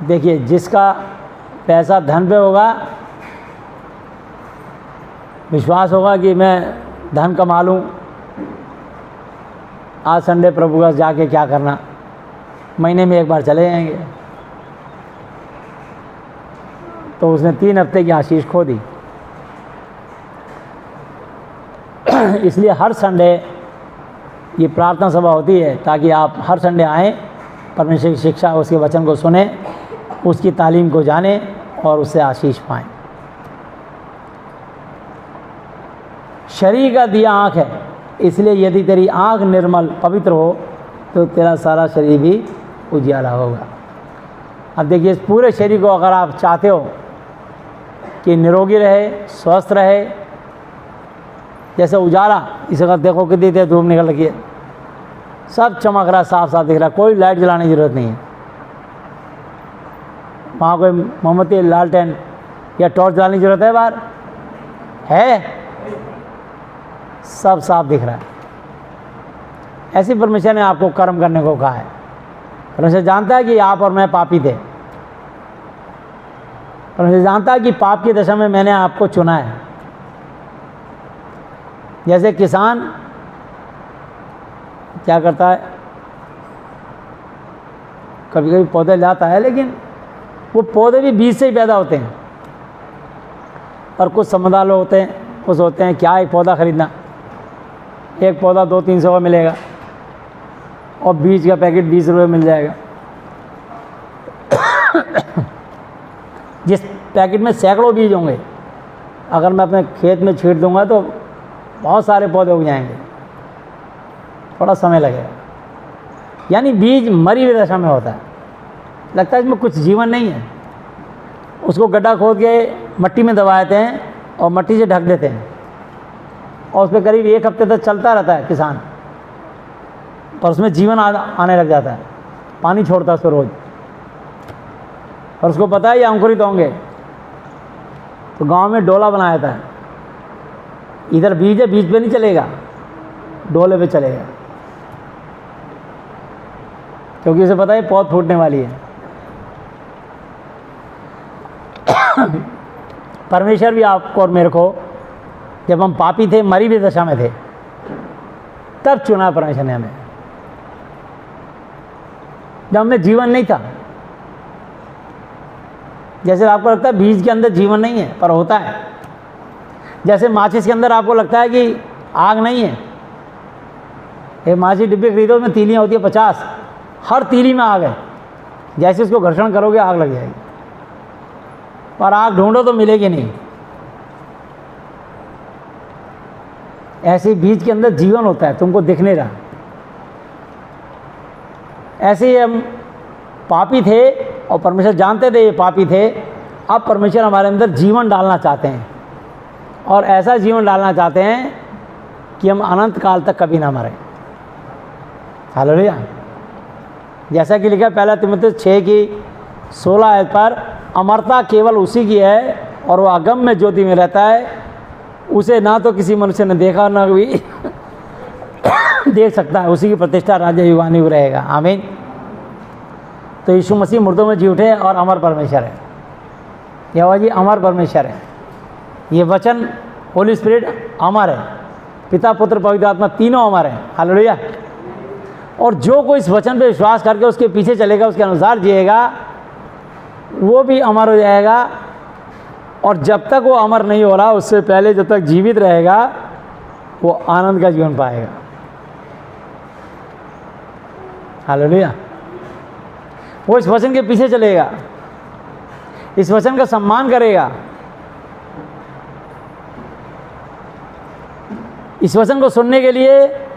देखिए, जिसका पैसा धन पे होगा, विश्वास होगा कि मैं धन कमा लूँ, आज संडे प्रभु का जाके क्या करना, महीने में एक बार चले जाएंगे, तो उसने 3 हफ्ते की आशीष खो दी। इसलिए हर संडे ये प्रार्थना सभा होती है ताकि आप हर संडे आएँ, परमेश्वर की शिक्षा, उसके वचन को सुने, उसकी तालीम को जाने और उससे आशीष पाएँ। शरीर का दिया आँख है, इसलिए यदि तेरी आँख निर्मल पवित्र हो तो तेरा सारा शरीर भी उजियाला होगा। अब देखिए, इस पूरे शरीर को अगर आप चाहते हो कि निरोगी रहे, स्वस्थ रहे जैसे उजाला, इस वक्त देखो कितनी देर धूप निकल रही है, सब चमक रहा, साफ साफ दिख रहा, कोई लाइट जलाने की ज़रूरत नहीं है। वहाँ कोई मोमबत्ती, लालटेन या टॉर्च जलाने की ज़रूरत है? बाहर है, सब साफ दिख रहा है। ऐसी परमेश्वर ने आपको कर्म करने को कहा है। परमेश्वर जानता है कि आप और मैं पापी थे। परमेश्वर जानता है कि पाप की दशा में मैंने आपको चुना है। जैसे किसान क्या करता है, कभी कभी पौधे लाता है, लेकिन वो पौधे भी बीज से ही पैदा होते हैं। और कुछ समझदार लोग होते हैं, वो सोचते हैं क्या एक पौधा खरीदना, एक पौधा 200-300 का मिलेगा और बीज का पैकेट 20 रुपये मिल जाएगा। जिस पैकेट में सैकड़ों बीज होंगे, अगर मैं अपने खेत में छींट दूंगा तो बहुत सारे पौधे उग जाएंगे, थोड़ा समय लगेगा। यानी बीज मरी हुई दशा में होता है, लगता है इसमें कुछ जीवन नहीं है। उसको गड्ढा खोद के मट्टी में दबा देते हैं और मट्टी से ढक देते हैं, और उस पर करीब 1 हफ्ते तक चलता रहता है किसान, और उसमें जीवन आने लग जाता है। पानी छोड़ता है उस पर रोज, और उसको पता है ये अंकुरित होंगे, तो गांव में डोला बनाया था, इधर बीज है, बीज पे नहीं चलेगा, डोले पे चलेगा, क्योंकि उसे पता है पौध फूटने वाली है। परमेश्वर भी आपको और मेरे को, जब हम पापी थे, मरी हुई दशा में थे, तब चुना परमेश्वर ने हमें, जब हमें जीवन नहीं था। जैसे आपको लगता है बीज के अंदर जीवन नहीं है, पर होता है। जैसे माचिस के अंदर आपको लगता है कि आग नहीं है, एक माचिस डिब्बे खरीदो, उसमें तीलियाँ होती है 50, हर तीली में आग है। जैसे उसको घर्षण करोगे आग लग जाएगी, पर आग ढूंढो तो मिलेगी नहीं। ऐसे बीज के अंदर जीवन होता है, तुमको दिख नहीं रहा। ऐसे ही हम पापी थे और परमेश्वर जानते थे ये पापी थे। अब परमेश्वर हमारे अंदर जीवन डालना चाहते हैं, और ऐसा जीवन डालना चाहते हैं कि हम अनंत काल तक कभी ना मरें। हालेलुया। जैसा कि लिखा पहला तिमुथियुस 6:16 पर, अमरता केवल उसी की है और वह अगम्य ज्योति में रहता है, उसे ना तो किसी मनुष्य ने देखा ना भी देख सकता है, उसी की प्रतिष्ठा राज्य युगान युग रहेगा। आमीन। तो यीशु मसीह मुर्दों में जी उठे और अमर परमेश्वर है। यहोवा जी अमर परमेश्वर है। ये वचन होली स्पिरिट अमर है, पिता पुत्र पवित्र आत्मा तीनों अमर हैं। हालेलुया। और जो कोई इस वचन पे विश्वास करके उसके पीछे चलेगा, उसके अनुसार जिएगा, वो भी अमर हो जाएगा। और जब तक वो अमर नहीं हो रहा, उससे पहले जब तक जीवित रहेगा, वो आनंद का जीवन पाएगा। हालेलुया। वो इस वचन के पीछे चलेगा, इस वचन का सम्मान करेगा, इस वचन को सुनने के लिए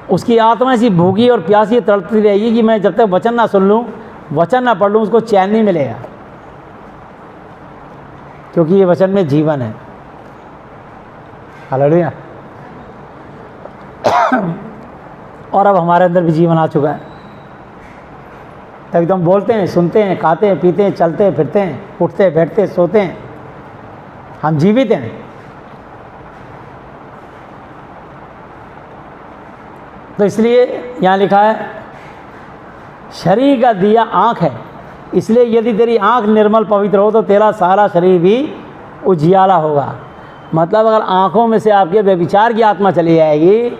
उसकी आत्मा ऐसी भूखी और प्यासी तड़पती रहेगी कि मैं जब तक वचन ना सुन लूँ, वचन ना पढ़ लूँ, उसको चैन नहीं मिलेगा, क्योंकि ये वचन में जीवन है। हालेलुया। और अब हमारे अंदर भी जीवन आ चुका है, तभी तो हम बोलते हैं, सुनते हैं, खाते हैं, पीते हैं, चलते हैं, फिरते हैं, उठते हैं, बैठते हैं, सोते हैं। हम जीवित हैं। तो इसलिए यहाँ लिखा है, शरीर का दिया आँख है, इसलिए यदि तेरी आँख निर्मल पवित्र हो तो तेरा सारा शरीर भी उजियाला होगा। मतलब अगर आँखों में से आपके व्यभिचार की आत्मा चली जाएगी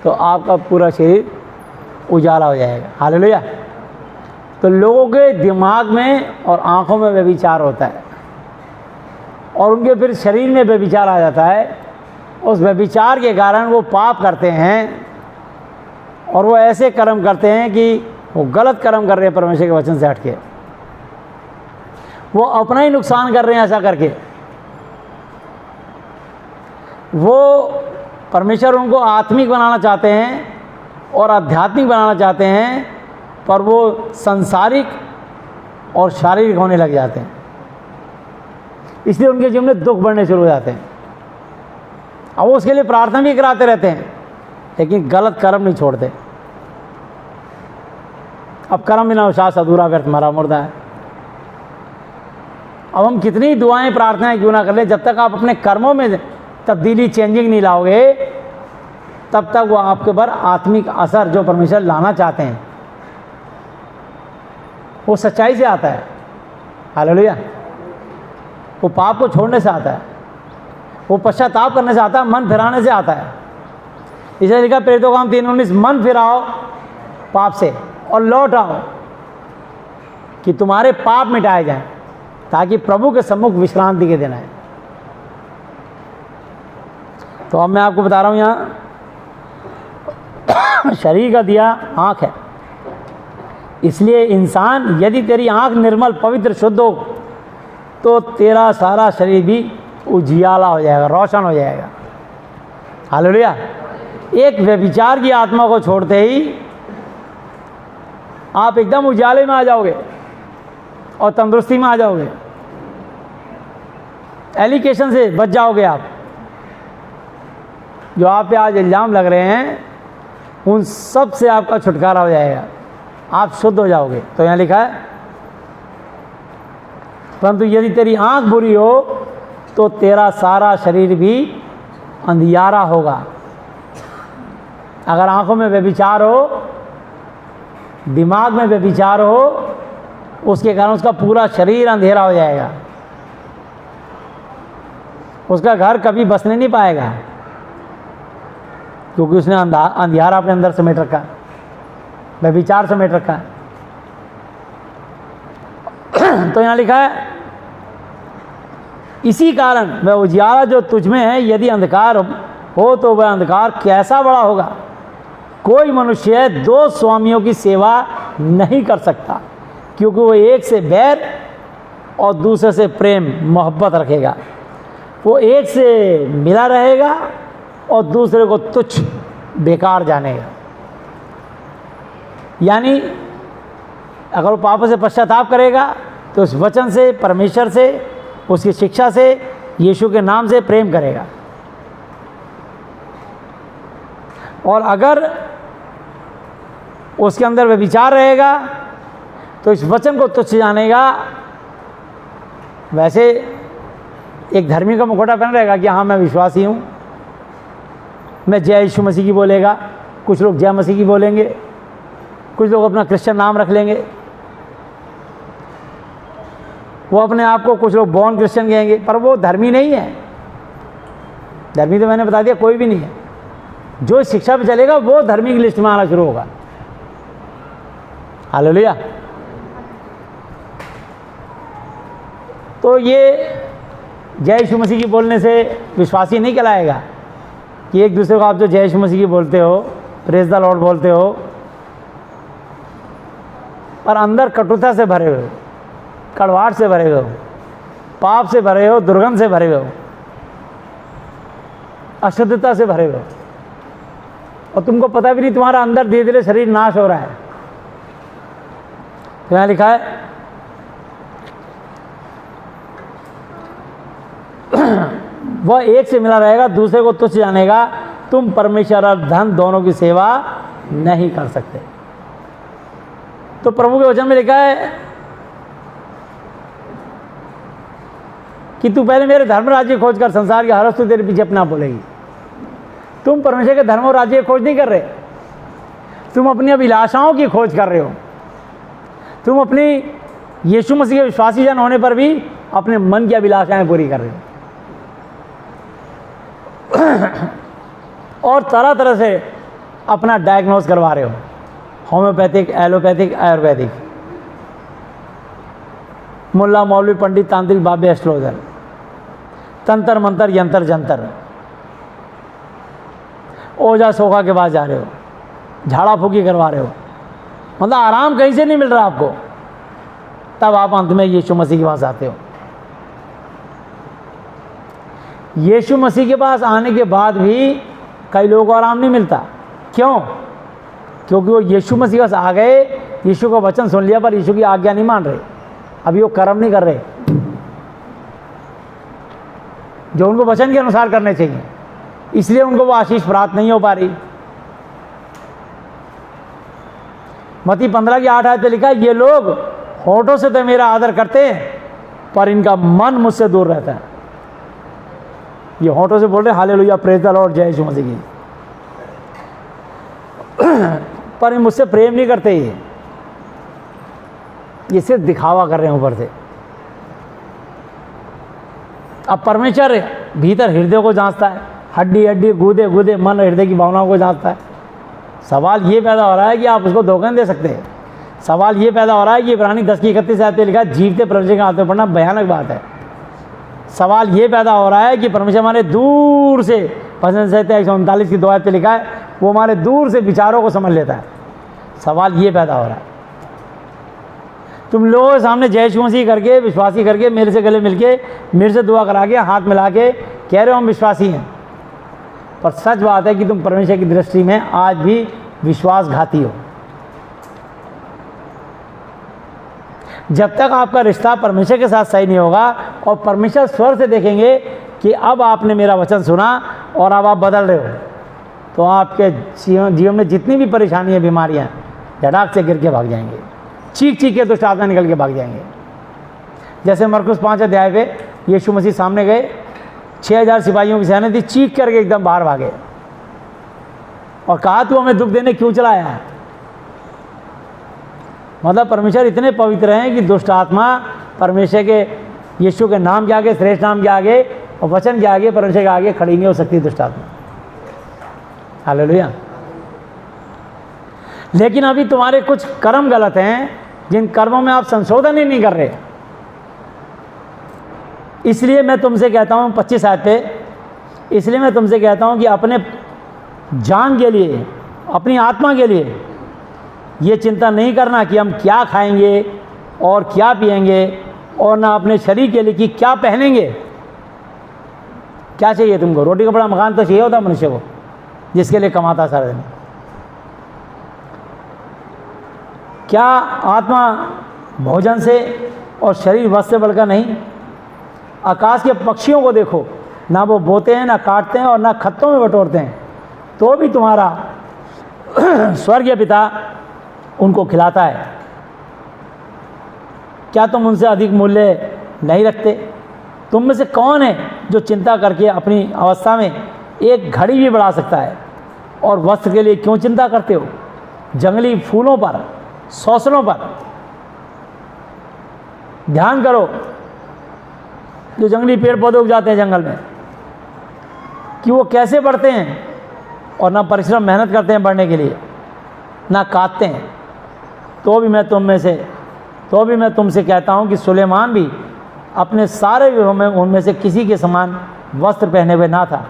तो आपका पूरा शरीर उजाला हो जाएगा। हालेलुया। तो लोगों के दिमाग में और आँखों में व्यभिचार होता है, और उनके फिर शरीर में व्यभिचार आ जाता है। उस व्यभिचार के कारण वो पाप करते हैं, और वो ऐसे कर्म करते हैं कि वो गलत कर्म कर रहे हैं, परमेश्वर के वचन से हटके वो अपना ही नुकसान कर रहे हैं। ऐसा करके वो परमेश्वर उनको आत्मिक बनाना चाहते हैं और आध्यात्मिक बनाना चाहते हैं, पर वो संसारिक और शारीरिक होने लग जाते हैं। इसलिए उनके जीवन में दुख बढ़ने शुरू हो जाते हैं। अब वो उसके लिए प्रार्थना भी कराते रहते हैं, लेकिन गलत कर्म नहीं छोड़ते। अब कर्म बिना विश्वास अधूरा व्यर्थ मरा मुर्दा है। अब हम कितनी दुआएं प्रार्थनाएं क्यों ना कर ले, जब तक आप अपने कर्मों में तब्दीली चेंजिंग नहीं लाओगे, तब तक वो आपके पर आत्मिक असर जो परमेश्वर लाना चाहते हैं वो सच्चाई से आता है। हालेलुया। वो पाप को छोड़ने से आता है, वो पश्चाताप करने से आता है, मन फिराने से आता है। इसे लिखा प्रेरितों का काम 3:19, मन फिराओ पाप से और लौट आओ कि तुम्हारे पाप मिटाए जाएं, ताकि प्रभु के सम्मुख विश्रांति के दिन आए। तो अब मैं आपको बता रहा हूं, यहाँ शरीर का दिया आँख है, इसलिए इंसान यदि तेरी आँख निर्मल पवित्र शुद्ध हो तो तेरा सारा शरीर भी उजियाला हो जाएगा, रोशन हो जाएगा। हालेलुया। एक व्यभिचार की आत्मा को छोड़ते ही आप एकदम उजाले में आ जाओगे और तंदुरुस्ती में आ जाओगे, एलिगेशन से बच जाओगे। आप जो आप पे आज इल्ज़ाम लग रहे हैं उन सब से आपका छुटकारा हो जाएगा, आप शुद्ध हो जाओगे। तो यहाँ लिखा है, परंतु यदि तेरी आंख बुरी हो तो तेरा सारा शरीर भी अंधियारा होगा। अगर आंखों में व्यभिचार हो, दिमाग में व्यभिचार हो, उसके कारण उसका पूरा शरीर अंधेरा हो जाएगा, उसका घर कभी बसने नहीं पाएगा, क्योंकि उसने अंधियारा अपने अंदर समेट रखा, व्यभिचार समेट रखा है। तो यहाँ लिखा है, इसी कारण वह उजियारा जो तुझ में है यदि अंधकार हो तो वह अंधकार कैसा बड़ा होगा। कोई मनुष्य दो स्वामियों की सेवा नहीं कर सकता, क्योंकि वो एक से बैर और दूसरे से प्रेम मोहब्बत रखेगा। वो एक से मिला रहेगा और दूसरे को तुच्छ बेकार जानेगा। यानी अगर वो पापों से पश्चाताप करेगा तो उस वचन से, परमेश्वर से, उसकी शिक्षा से, यीशु के नाम से प्रेम करेगा। और अगर उसके अंदर वह विचार रहेगा तो इस वचन को तुच्छ जानेगा। वैसे एक धर्मी का मुखौटा पहन रहेगा कि हाँ मैं विश्वासी हूँ, मैं जय यीशु मसीह की बोलेगा, कुछ लोग जय मसीह की बोलेंगे, कुछ लोग अपना क्रिश्चियन नाम रख लेंगे, वो अपने आप को कुछ लोग बॉर्न क्रिश्चियन कहेंगे, पर वो धर्मी नहीं है। धर्मी तो मैंने बता दिया कोई भी नहीं है। जो शिक्षा पे चलेगा वो धर्मी की लिस्ट में आना शुरू होगा। हालेलुया। तो ये जय यीशु मसीह की बोलने से विश्वासी नहीं कहलाएगा कि एक दूसरे को आप जो जय यीशु मसीह की बोलते हो, प्रेज द लॉर्ड बोलते हो, पर अंदर कटुता से भरे हुए हो, कड़वाहट से भरे हुए हो, पाप से भरे हो, दुर्गंध से भरे हुए हो, अशुद्धता से भरे हुए हो, और तुमको पता भी नहीं तुम्हारा अंदर धीरे धीरे शरीर नाश हो रहा है। तो यहाँ लिखा है वह एक से मिला रहेगा, दूसरे को तुच्छ जानेगा। तुम परमेश्वर और धन दोनों की सेवा नहीं कर सकते। तो प्रभु के वचन में लिखा है कि तू पहले मेरे धर्म राज्य खोज कर, संसार की हर वस्तु तेरे पीछे अपना बोलेगी। तुम परमेश्वर के धर्म और राज्य की खोज नहीं कर रहे, तुम अपनी अभिलाषाओं की खोज कर रहे हो। तुम अपनी यीशु मसीह के विश्वासी जन होने पर भी अपने मन की अभिलाषाएं पूरी कर रहे हो, और तरह तरह से अपना डायग्नोज करवा रहे हो, होम्योपैथिक, एलोपैथिक, आयुर्वेदिक, मुल्ला मौलवी पंडित तांत्रिक बाबे एस्ट्रोलॉजर, तंत्र मंत्र यंत्र जंतर, ओझा सोखा के पास जा रहे हो, झाड़ा फूकी करवा रहे हो, मतलब आराम कहीं से नहीं मिल रहा आपको। तब आप अंत में यीशु मसीह के पास आते हो। यीशु मसीह के पास आने के बाद भी कई लोगों को आराम नहीं मिलता। क्यों? क्योंकि वो यीशु मसीह के पास आ गए, यीशु का वचन सुन लिया, पर यीशु की आज्ञा नहीं मान रहे, अभी वो कर्म नहीं कर रहे जो उनको वचन के अनुसार करने चाहिए। इसलिए उनको वो आशीष प्राप्त नहीं हो पा रही। मत्ती 15 की 8 आयत पे लिखा है, ये लोग होठों से तो मेरा आदर करते हैं पर इनका मन मुझसे दूर रहता है। ये होठों से बोल रहे हालेलुया, प्रेज द लॉर्ड, जय यीशु मसीह की, पर ये मुझसे प्रेम नहीं करते। ये सिर्फ दिखावा कर रहे हैं ऊपर से। अब परमेश्वर भीतर हृदय को जांचता है, हड्डी हड्डी गूदे गूदे मन हृदय की भावनाओं को जांचता है। सवाल ये पैदा हो रहा है कि आप उसको धोखा नहीं दे सकते। सवाल ये पैदा हो रहा है कि इब्रानी 10 की 31 आयत पे लिखा है, जीवते परमेश्वर के हाथ में पड़ना भयानक बात है। सवाल ये पैदा हो रहा है कि परमेश्वर हमारे दूर से, भजन संहिता 139 की 2 आयत पे लिखा है, वो हमारे दूर से विचारों को समझ लेता है। सवाल ये पैदा हो रहा है। तुम लोगों के सामने जय यीशु मसीह करके, विश्वासी करके, मेरे से गले मिलके, मेरे से दुआ करा के, हाथ मिला के कह रहे हो हम विश्वासी हैं, पर सच बात है कि तुम परमेश्वर की दृष्टि में आज भी विश्वासघाती हो। जब तक आपका रिश्ता परमेश्वर के साथ सही नहीं होगा और परमेश्वर स्वर्ग से देखेंगे कि अब आपने मेरा वचन सुना और अब आप बदल रहे हो, तो आपके जीवन में जितनी भी परेशानियां, बीमारियां, झटाक से गिर के भाग जाएंगे, चीख चीख के दुष्ट आत्मा निकल के भाग जाएंगे। जैसे मरकुस 5 अध्याय पे यीशु मसीह सामने गए, 6000 सिपाहियों की सेना थी, चीख करके एकदम बाहर भागे और कहा तू हमें दुख देने क्यों चला आया। मतलब परमेश्वर इतने पवित्र हैं कि दुष्ट आत्मा परमेश्वर के, यीशु के नाम के आगे, श्रेष्ठ नाम के आगे और वचन के आगे, परमेश्वर के आगे खड़ी नहीं हो सकती दुष्ट आत्मा। हालेलुया। लेकिन अभी तुम्हारे कुछ कर्म गलत हैं, जिन कर्मों में आप संशोधन ही नहीं कर रहे। इसलिए मैं तुमसे कहता हूँ 25 आयत पे, इसलिए मैं तुमसे कहता हूँ कि अपने जान के लिए, अपनी आत्मा के लिए ये चिंता नहीं करना कि हम क्या खाएंगे और क्या पिएंगे, और ना अपने शरीर के लिए कि क्या पहनेंगे। क्या चाहिए तुमको? रोटी कपड़ा मकान तो चाहिए होता मनुष्य को, जिसके लिए कमाता सारा दिन। क्या आत्मा भोजन से और शरीर वस्त्र से बढ़कर नहीं? आकाश के पक्षियों को देखो, ना वो बोते हैं, ना काटते हैं और ना खत्तों में बटोरते हैं, तो भी तुम्हारा स्वर्गीय पिता उनको खिलाता है। क्या तुम उनसे अधिक मूल्य नहीं रखते? तुम में से कौन है जो चिंता करके अपनी अवस्था में एक घड़ी भी बढ़ा सकता है? और वस्त्र के लिए क्यों चिंता करते हो? जंगली फूलों पर, सौसलों पर ध्यान करो, जो जंगली पेड़ पौधे उग जाते हैं जंगल में, कि वो कैसे बढ़ते हैं और ना परिश्रम मेहनत करते हैं बढ़ने के लिए, ना काटते हैं। तो भी मैं तुमसे कहता हूँ कि सुलेमान भी अपने सारे विवाह में उनमें से किसी के समान वस्त्र पहने हुए ना था।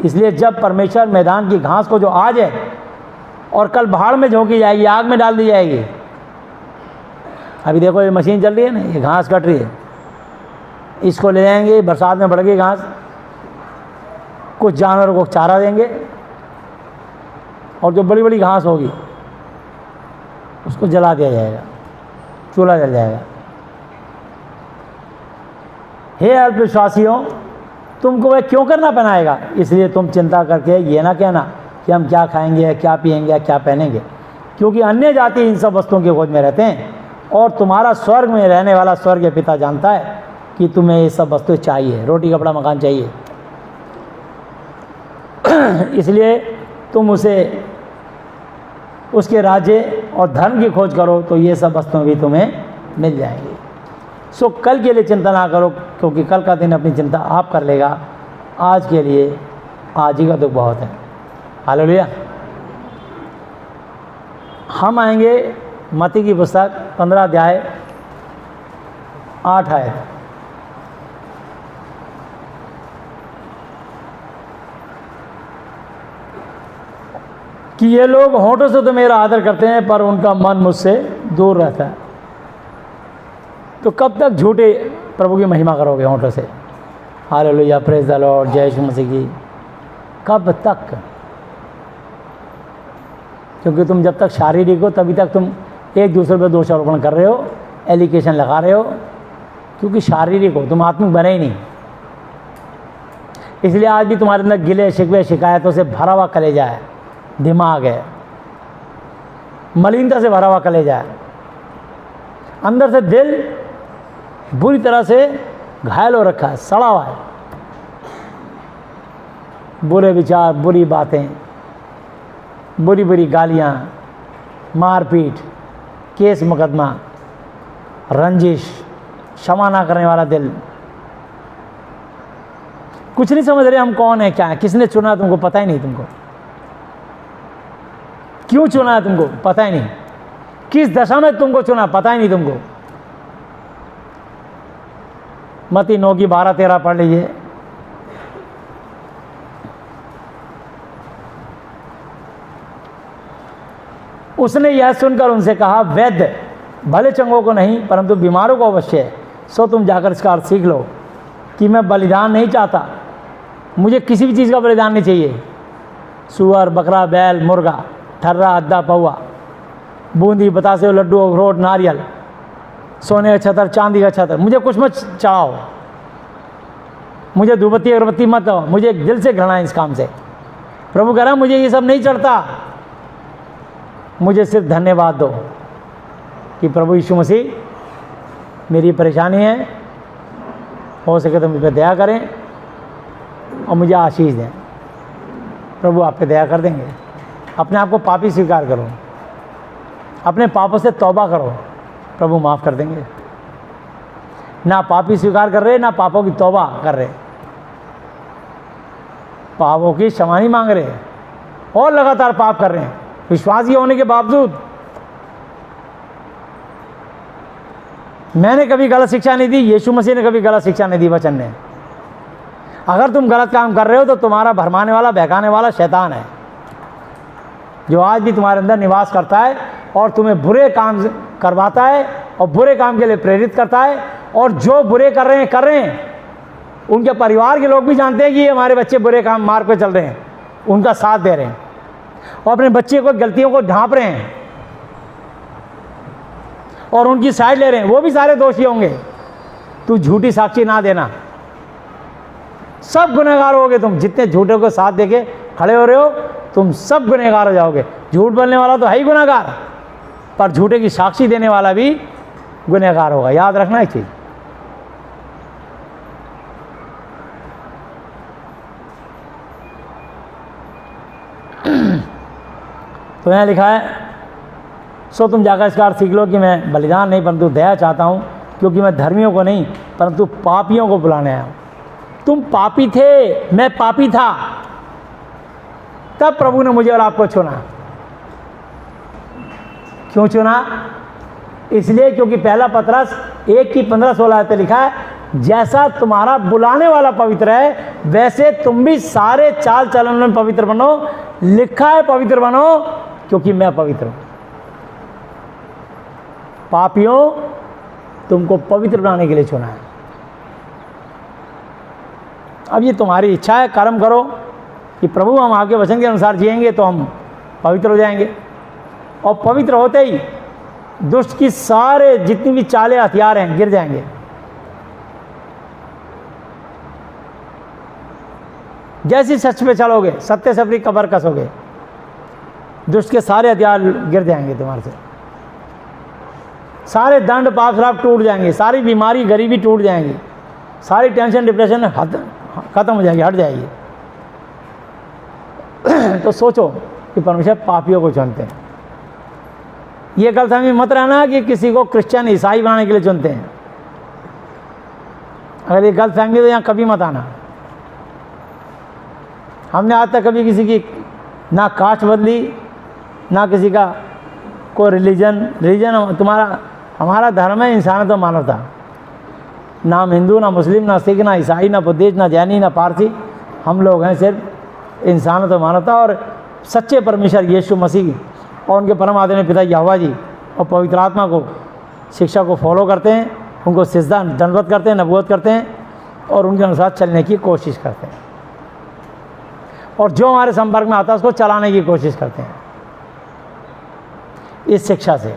इसलिए जब परमेश्वर मैदान की घास को जो आज है और कल भाड़ में झोंकी जाएगी, आग में डाल दी जाएगी। अभी देखो ये मशीन चल रही है ना, ये घास कट रही है, इसको ले जाएंगे, बरसात में बढ़ गई घास, कुछ जानवरों को चारा देंगे और जो बड़ी बड़ी घास होगी उसको जला दिया जाएगा, चूल्हा जल जाएगा। हे अल्पविश्वासियों, तुमको वह क्यों करना पहनाएगा? इसलिए तुम चिंता करके ये ना कहना कि हम क्या खाएंगे, क्या पिएंगे, क्या पहनेंगे, क्योंकि अन्य जाति इन सब वस्तुओं की खोज में रहते हैं और तुम्हारा स्वर्ग में रहने वाला स्वर्गीय पिता जानता है कि तुम्हें ये सब वस्तुएं चाहिए, रोटी कपड़ा मकान चाहिए। इसलिए तुम उसके राज्य और धर्म की खोज करो तो ये सब वस्तुएं भी तुम्हें मिल जाएंगी। सो कल के लिए चिंता ना करो, क्योंकि कल का दिन अपनी चिंता आप कर लेगा। आज के लिए आज ही का दुख बहुत है। हालेलुया। हम आएंगे मत्ती की पुस्तक 15 अध्याय 8 आयत। कि ये लोग होठों से तो मेरा आदर करते हैं पर उनका मन मुझसे दूर रहता है। तो कब तक झूठे प्रभु की महिमा करोगे होठों से? हालेलुया, प्रेज द लॉर्ड, जय यीशु मसीह की। कब तक? क्योंकि तुम जब तक शारीरिक हो तभी तक तुम एक दूसरे पर दोषारोपण कर रहे हो, एलिगेशन लगा रहे हो, क्योंकि शारीरिक हो, तुम आत्मिक बने ही नहीं। इसलिए आज भी तुम्हारे अंदर गिले शिकवे शिकायतों से भरा हुआ कलेजा है, दिमाग है, मलिनता से भरा हुआ कलेजा है, अंदर से दिल बुरी तरह से घायल हो रखा है, सड़ा हुआ है। बुरे विचार, बुरी बातें, बुरी बुरी गालियाँ, मारपीट, केस मुकदमा, रंजिश, क्षमा ना करने वाला दिल। कुछ नहीं समझ रहे हम कौन है, क्या है, किसने चुना तुमको, पता ही नहीं तुमको, क्यों चुना है तुमको पता ही नहीं, किस दशा में तुमको चुना पता ही नहीं तुमको। मत्ती 9:12-13 पढ़ लीजिए। उसने यह सुनकर उनसे कहा, वैद्य भले चंगों को नहीं परंतु बीमारों को अवश्य है। सो तुम जाकर इसका अर्थ सीख लो कि मैं बलिदान नहीं चाहता, मुझे किसी भी चीज़ का बलिदान नहीं चाहिए। सुअर, बकरा, बैल, मुर्गा, ठर्रा, अद्दा, पौवा, बूंदी, बतासे, लड्डू, अखरोट, नारियल, सोने का छतर, चांदी का छतर, मुझे कुछ मत चढ़ाओ, मुझे धूपबत्ती अगरबत्ती मत दो, मुझे दिल से घृणा है इस काम से। प्रभु कह रहा मुझे ये सब नहीं चढ़ता, मुझे सिर्फ धन्यवाद दो कि प्रभु यीशु मसीह मेरी परेशानी है, हो सके तो मुझ पर दया करें और मुझे आशीष दें। प्रभु आप पे दया कर देंगे। अपने आप को पापी स्वीकार करो, अपने पापों से तौबा करो, प्रभु माफ़ कर देंगे। ना पापी स्वीकार कर रहे, ना पापों की तौबा कर रहे, पापों की क्षमा नहीं मांग रहे और लगातार पाप कर रहे हैं विश्वासी होने के बावजूद। मैंने कभी गलत शिक्षा नहीं दी, यीशु मसीह ने कभी गलत शिक्षा नहीं दी वचन ने। अगर तुम गलत काम कर रहे हो तो तुम्हारा भरमाने वाला, बहकाने वाला शैतान है, जो आज भी तुम्हारे अंदर निवास करता है और तुम्हें बुरे काम करवाता है और बुरे काम के लिए प्रेरित करता है। और जो बुरे कर रहे हैं उनके परिवार के लोग भी जानते हैं कि ये हमारे बच्चे बुरे काम मार्ग पे चल रहे हैं, उनका साथ दे रहे हैं और अपने बच्चे को गलतियों को ढांप रहे हैं और उनकी साइड ले रहे हैं। वो भी सारे दोषी होंगे, तू झूठी साक्षी ना देना। सब गुनहगार होगे तुम, जितने झूठे को साथ देके खड़े हो रहे हो तुम सब गुनहगार हो जाओगे। झूठ बोलने वाला तो है ही गुनहगार, पर झूठे की साक्षी देने वाला भी गुनहगार होगा। याद रखना एक चीज। तो यहाँ लिखा है, सो तुम जाकर इसका अर्थ सीख लो कि मैं बलिदान नहीं परंतु दया चाहता हूँ, क्योंकि मैं धर्मियों को नहीं परंतु पापियों को बुलाने आया हूँ। तुम पापी थे, मैं पापी था, तब प्रभु ने मुझे और आपको चुना। क्यों चुना? इसलिए क्योंकि पहला पतरस 1:15-16 पे लिखा है, जैसा तुम्हारा बुलाने वाला पवित्र है वैसे तुम भी सारे चाल चलन में पवित्र बनो। लिखा है पवित्र बनो क्योंकि मैं पवित्र हूं। पापियों, तुमको पवित्र बनाने के लिए चुना है। अब ये तुम्हारी इच्छा है, कर्म करो कि प्रभु हम आपके वचन के अनुसार जिएंगे तो हम पवित्र हो जाएंगे। और पवित्र होते ही दुष्ट की सारे जितनी भी चालें, हथियार हैं, गिर जाएंगे। जैसे सच पे चलोगे, सत्य से अपनी कमर कसोगे, दुष्ट के सारे हथियार गिर जाएंगे तुम्हारे से। सारे दंड, पाप, श्राप टूट जाएंगे, सारी बीमारी, गरीबी टूट जाएंगी, सारी टेंशन, डिप्रेशन खत्म हो जाएगी, हट जाएगी। तो सोचो कि परमेश्वर पापियों को चुनते हैं। ये गलतफहमी मत रहना कि किसी को क्रिश्चियन, ईसाई बनाने के लिए चुनते हैं। अगर ये गलतफहमी तो यहाँ कभी मत आना। हमने आज तक कभी किसी की ना कास्ट बदली, ना किसी का कोई रिलीजन तुम्हारा, हमारा धर्म है इंसानियत और मानवता। ना हम हिंदू, ना मुस्लिम, ना सिख, ना ईसाई, ना बुद्धिस्ट, ना जैनी, ना पारसी। हम लोग हैं सिर्फ इंसानियत और मानवता और सच्चे परमेश्वर यीशु मसीह और उनके परम आदरणीय पिता यहोवा जी और पवित्र आत्मा को, शिक्षा को फॉलो करते हैं, उनको सिजदा दंडवत करते हैं, नबूवत करते हैं और उनके अनुसार चलने की कोशिश करते हैं। और जो हमारे संपर्क में आता है उसको चलाने की कोशिश करते हैं इस शिक्षा से।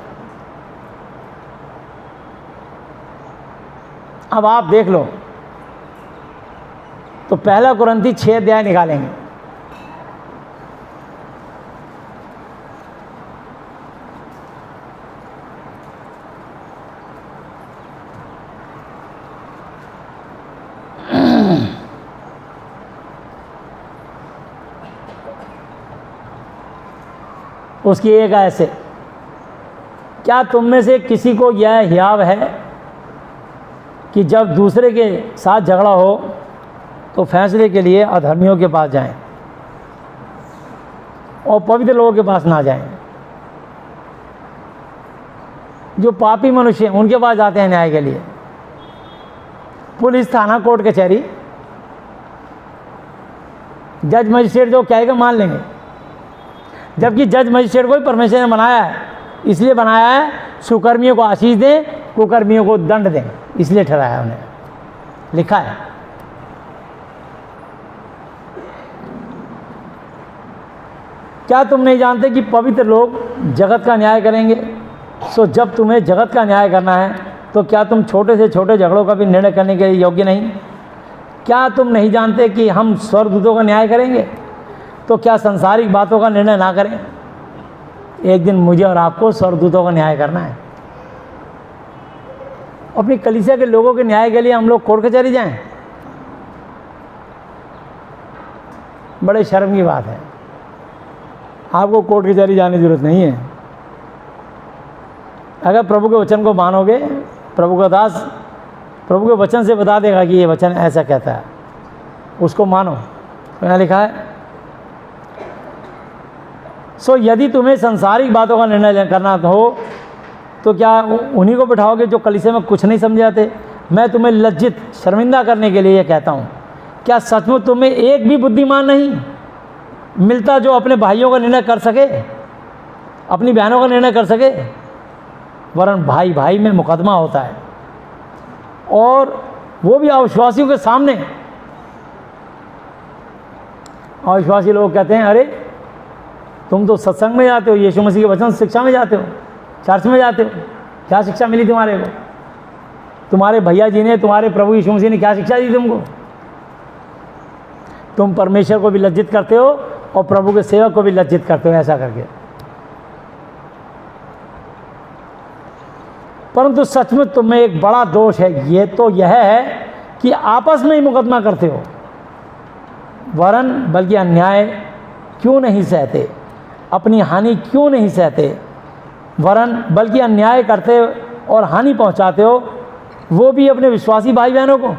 अब आप देख लो, तो पहला कुरिन्थी 6 अध्याय निकालेंगे। उसकी एक ऐसे, क्या तुम में से किसी को यह हियाव है कि जब दूसरे के साथ झगड़ा हो तो फैसले के लिए अधर्मियों के पास जाएं और पवित्र लोगों के पास ना जाएं? जो पापी मनुष्य हैं उनके पास जाते हैं न्याय के लिए। पुलिस, थाना, कोर्ट कचहरी, जज मजिस्ट्रेट जो कहेगा मान लेंगे, जबकि जज मजिस्ट्रेट को ही परमेश्वर ने बनाया है। इसलिए बनाया है सुकर्मियों को आशीष दें, कुकर्मियों को दंड दें, इसलिए ठहराया उन्हें, लिखा है। क्या तुम नहीं जानते कि पवित्र लोग जगत का न्याय करेंगे? सो जब तुम्हें जगत का न्याय करना है तो क्या तुम छोटे से छोटे झगड़ों का भी निर्णय करने के लिए योग्य नहीं? क्या तुम नहीं जानते कि हम स्वर्गदूतों का न्याय करेंगे? तो क्या संसारिक बातों का निर्णय ना करें? एक दिन मुझे और आपको स्वर्गदूतों का न्याय करना है। अपनी कलीसिया के लोगों के न्याय के लिए हम लोग कोर्ट कचहरी जाएं? बड़े शर्म की बात है। आपको कोर्ट कचहरी जाने की जरूरत नहीं है। अगर प्रभु के वचन को मानोगे, प्रभु का दास प्रभु के वचन से बता देगा कि ये वचन ऐसा कहता है, उसको मानो। तो यहाँ लिखा है, सो यदि तुम्हें संसारिक बातों का निर्णय करना हो तो क्या उन्हीं को बिठाओगे जो कलीसिया में कुछ नहीं समझे आते? मैं तुम्हें लज्जित, शर्मिंदा करने के लिए ये कहता हूँ। क्या सचमुच तुम्हें एक भी बुद्धिमान नहीं मिलता जो अपने भाइयों का निर्णय कर सके, अपनी बहनों का निर्णय कर सके? वरन भाई भाई में मुकदमा होता है, और वो भी अविश्वासियों के सामने। अविश्वासी लोग कहते हैं, अरे तुम तो सत्संग में जाते हो, यीशु मसीह के वचन शिक्षा में जाते हो, चर्च में जाते हो, क्या शिक्षा मिली तुम्हारे को? तुम्हारे भैया जी ने, तुम्हारे प्रभु यीशु मसीह ने क्या शिक्षा दी तुमको? तुम परमेश्वर को भी लज्जित करते हो और प्रभु के सेवक को भी लज्जित करते हो ऐसा करके। परंतु सचमुच तुम में एक बड़ा दोष है, ये तो यह है कि आपस में ही मुकदमा करते हो, वरन बल्कि अन्याय क्यों नहीं सहते, अपनी हानि क्यों नहीं सहते, वरन बल्कि अन्याय करते और हानि पहुंचाते हो, वो भी अपने विश्वासी भाई बहनों को।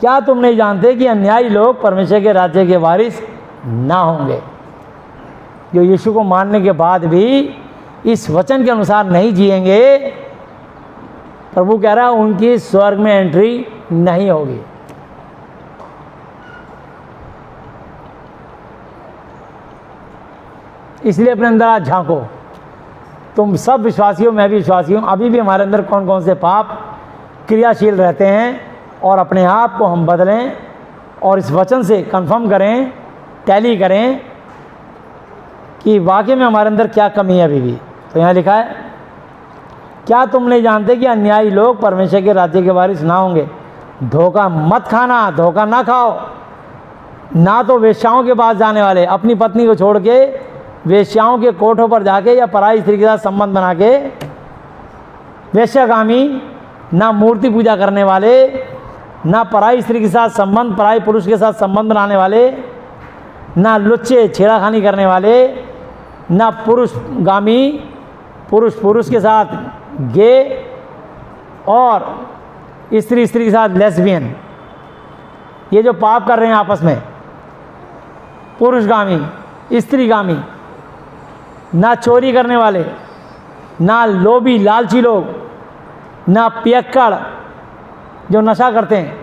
क्या तुम नहीं जानते कि अन्यायी लोग परमेश्वर के राज्य के वारिस ना होंगे? जो यीशु को मानने के बाद भी इस वचन के अनुसार नहीं जिएंगे, प्रभु कह रहा है उनकी स्वर्ग में एंट्री नहीं होगी। इसलिए अपने अंदर आज झांको। तुम सब विश्वासी हो, मैं भी विश्वासी हूँ। अभी भी हमारे अंदर कौन कौन से पाप क्रियाशील रहते हैं, और अपने आप को हम बदलें और इस वचन से कंफर्म करें, टैली करें कि वाकई में हमारे अंदर क्या कमी है अभी भी। तो यहाँ लिखा है, क्या तुम नहीं जानते कि अन्यायी लोग परमेश्वर के राज्य के वारिस ना होंगे? धोखा मत खाना, धोखा ना खाओ। ना तो वेश्याओं के पास जाने वाले, अपनी पत्नी को छोड़ के वेश्याओं के कोठों पर जाके या पराई स्त्री के साथ संबंध बना के वेश्यागामी, ना मूर्ति पूजा करने वाले, ना पराई स्त्री के साथ संबंध, पराई पुरुष के साथ संबंध बनाने वाले, ना लुच्चे छेड़ाखानी करने वाले, ना पुरुषगामी, पुरुष के साथ गे, और स्त्री के साथ लेस्बियन। ये जो पाप कर रहे हैं आपस में, पुरुषगामी, स्त्रीगामी, ना चोरी करने वाले, ना लोभी लालची लोग, ना पियक्कड़ जो नशा करते हैं,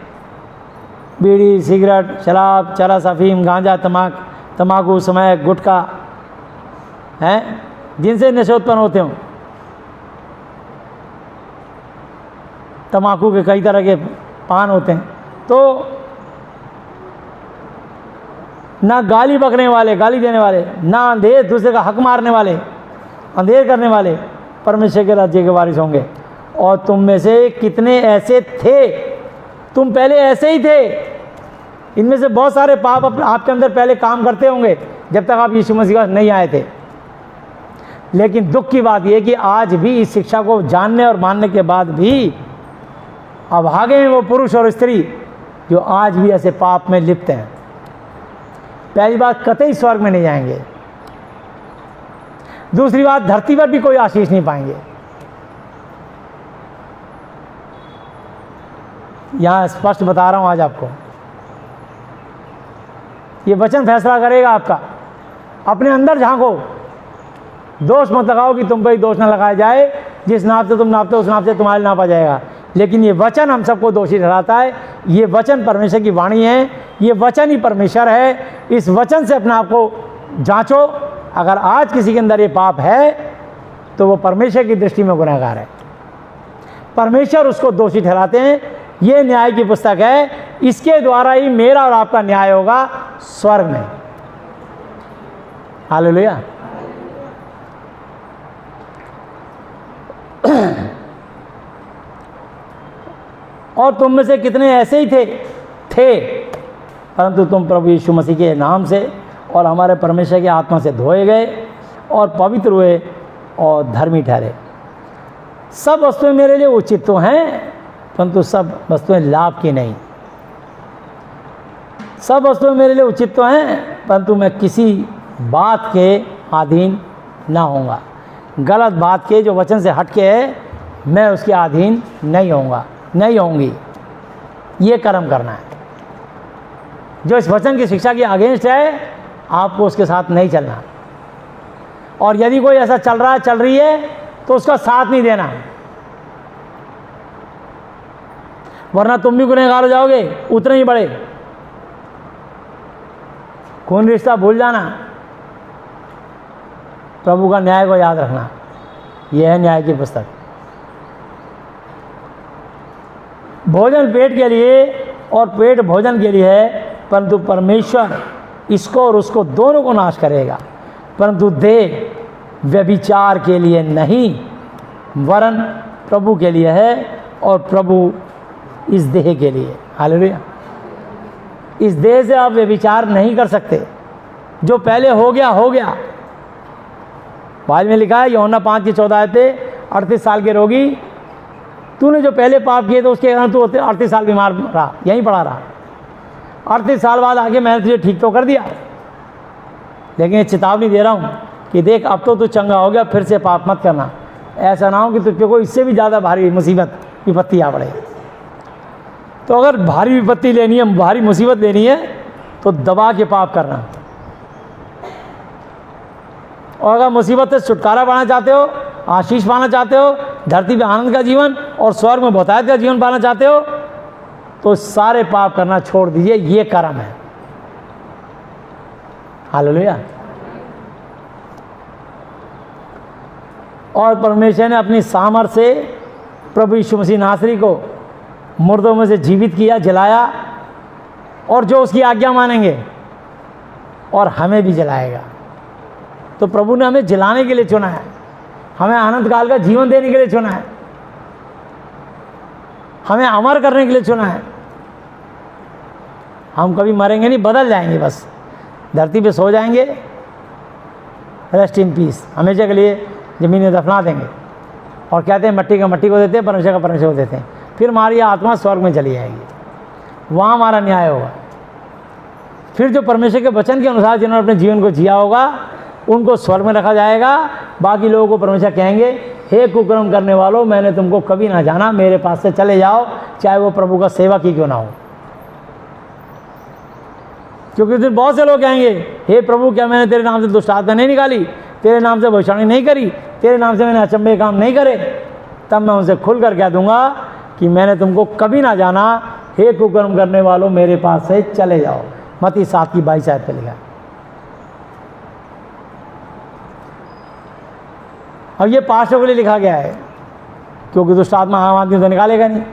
बीड़ी, सिगरेट, शराब, चरस, अफीम, गांजा, तम्बाकू, स्मैक, गुटखा हैं, जिनसे नशे उत्पन्न होते हों। तम्बाकू के कई तरह के पान होते हैं। तो ना गाली बकने वाले, गाली देने वाले, ना अंधेर, दूसरे का हक मारने वाले, अंधेर करने वाले परमेश्वर के राज्य के वारिस होंगे। और तुम में से कितने ऐसे थे, तुम पहले ऐसे ही थे। इनमें से बहुत सारे पाप आपके अंदर पहले काम करते होंगे जब तक आप यीशु मसीह के पास नहीं आए थे। लेकिन दुख की बात यह कि आज भी इस शिक्षा को जानने और मानने के बाद भी अभागे हैं वो पुरुष और स्त्री जो आज भी ऐसे पाप में लिप्त हैं। पहली बात, कतई स्वर्ग में नहीं जाएंगे। दूसरी बात, धरती पर भी कोई आशीष नहीं पाएंगे। यहां स्पष्ट बता रहा हूं आज आपको, ये वचन फैसला करेगा आपका। अपने अंदर झांको, दोष मत लगाओ कि तुम पर दोष ना लगाया जाए। जिस नाप से तुम नापते हो उस नाप से तुम्हारे नापा जाएगा। लेकिन ये वचन हम सबको दोषी ठहराता है। ये वचन परमेश्वर की वाणी है, ये वचन ही परमेश्वर है। इस वचन से अपने आप को जांचो। अगर आज किसी के अंदर ये पाप है तो वो परमेश्वर की दृष्टि में गुनहगार है। परमेश्वर उसको दोषी ठहराते हैं। ये न्याय की पुस्तक है, इसके द्वारा ही मेरा और आपका न्याय होगा स्वर्ग में। हालेलुया। और तुम में से कितने ऐसे ही थे परंतु तुम प्रभु यीशु मसीह के नाम से और हमारे परमेश्वर की आत्मा से धोए गए और पवित्र हुए और धर्मी ठहरे। सब वस्तुएं मेरे लिए उचित तो हैं, परंतु सब वस्तुएं लाभ की नहीं। सब वस्तुएं मेरे लिए उचित तो हैं, परंतु मैं किसी बात के अधीन ना होऊंगा। गलत बात के जो वचन से हट के है, मैं उसके अधीन नहीं होऊंगा, नहीं होंगी। ये कर्म करना है। जो इस वचन की शिक्षा के अगेंस्ट है, आपको उसके साथ नहीं चलना। और यदि कोई ऐसा चल रहा है, चल रही है, तो उसका साथ नहीं देना, वरना तुम भी गुनहगार हो जाओगे उतने ही बड़े। खून रिश्ता भूल जाना, प्रभु का न्याय को याद रखना। यह है न्याय की पुस्तक। भोजन पेट के लिए और पेट भोजन के लिए है, परंतु परमेश्वर इसको और उसको दोनों को नाश करेगा। परंतु देह व्यभिचार के लिए नहीं, वरन प्रभु के लिए है और प्रभु इस देह के लिए। हालेलुया। इस देह से आप व्यभिचार नहीं कर सकते। जो पहले हो गया हो गया। बाद में लिखा है यूहन्ना 5:14 38 साल के रोगी, तूने जो पहले पाप किए तो उसके कारण तू 38 साल बीमार रहा, यहीं पड़ा रहा। 38 साल बाद आगे मैंने तुझे ठीक तो कर दिया, लेकिन ये चेतावनी दे रहा हूँ कि देख अब तो तू चंगा हो गया, फिर से पाप मत करना। ऐसा ना हो कि तुझ पे कोई इससे भी ज़्यादा भारी मुसीबत विपत्ति आ पड़े। तो अगर भारी विपत्ति लेनी है, भारी मुसीबत लेनी है, तो दबा के पाप करना। और अगर मुसीबत से छुटकारा पाना चाहते हो, आशीष पाना चाहते हो, धरती पे आनंद का जीवन और स्वर्ग में बहुतायत का जीवन पाना चाहते हो, तो सारे पाप करना छोड़ दीजिए। ये कर्म है। हालेलुया। और परमेश्वर ने अपनी सामर्थ्य से प्रभु यीशु मसीह नासरी को मुर्दों में से जीवित किया, जलाया, और जो उसकी आज्ञा मानेंगे और हमें भी जलाएगा। तो प्रभु ने हमें जलाने के लिए चुना है, हमें अनंत काल का जीवन देने के लिए चुना है, हमें अमर करने के लिए चुना है। हम कभी मरेंगे नहीं, बदल जाएंगे, बस धरती पे सो जाएंगे, रेस्ट इन पीस, हमेशा के लिए ज़मीन में दफना देंगे। और कहते हैं मट्टी का मट्टी को देते हैं, परमेश्वर का परमेश्वर को देते हैं। फिर हमारी आत्मा स्वर्ग में चली जाएगी, वहाँ हमारा न्याय होगा। फिर जो परमेश्वर के वचन के अनुसार जिन्होंने अपने जीवन को जिया होगा, उनको स्वर्ग में रखा जाएगा। बाकी लोगों को परमेश्वर कहेंगे, हे कुकर्म करने वालों, मैंने तुमको कभी ना जाना, मेरे पास से चले जाओ, चाहे वो प्रभु का सेवा की क्यों ना हो। क्योंकि उस दिन बहुत से लोग कहेंगे, हे प्रभु, क्या मैंने तेरे नाम से दुष्ट आत्मा नहीं निकाली, तेरे नाम से भविष्यवाणी नहीं करी, तेरे नाम से मैंने अचंभे काम नहीं करे। तब मैं उनसे खुलकर कह दूंगा कि मैंने तुमको कभी ना जाना, हे कुकर्म करने वालों, मेरे पास से चले जाओ। मत्ती 7:22 पे लिखा। अब ये पास्टरों के लिए लिखा गया है, क्योंकि दुष्ट आत्मा आम आदमी तो निकालेगा नहीं।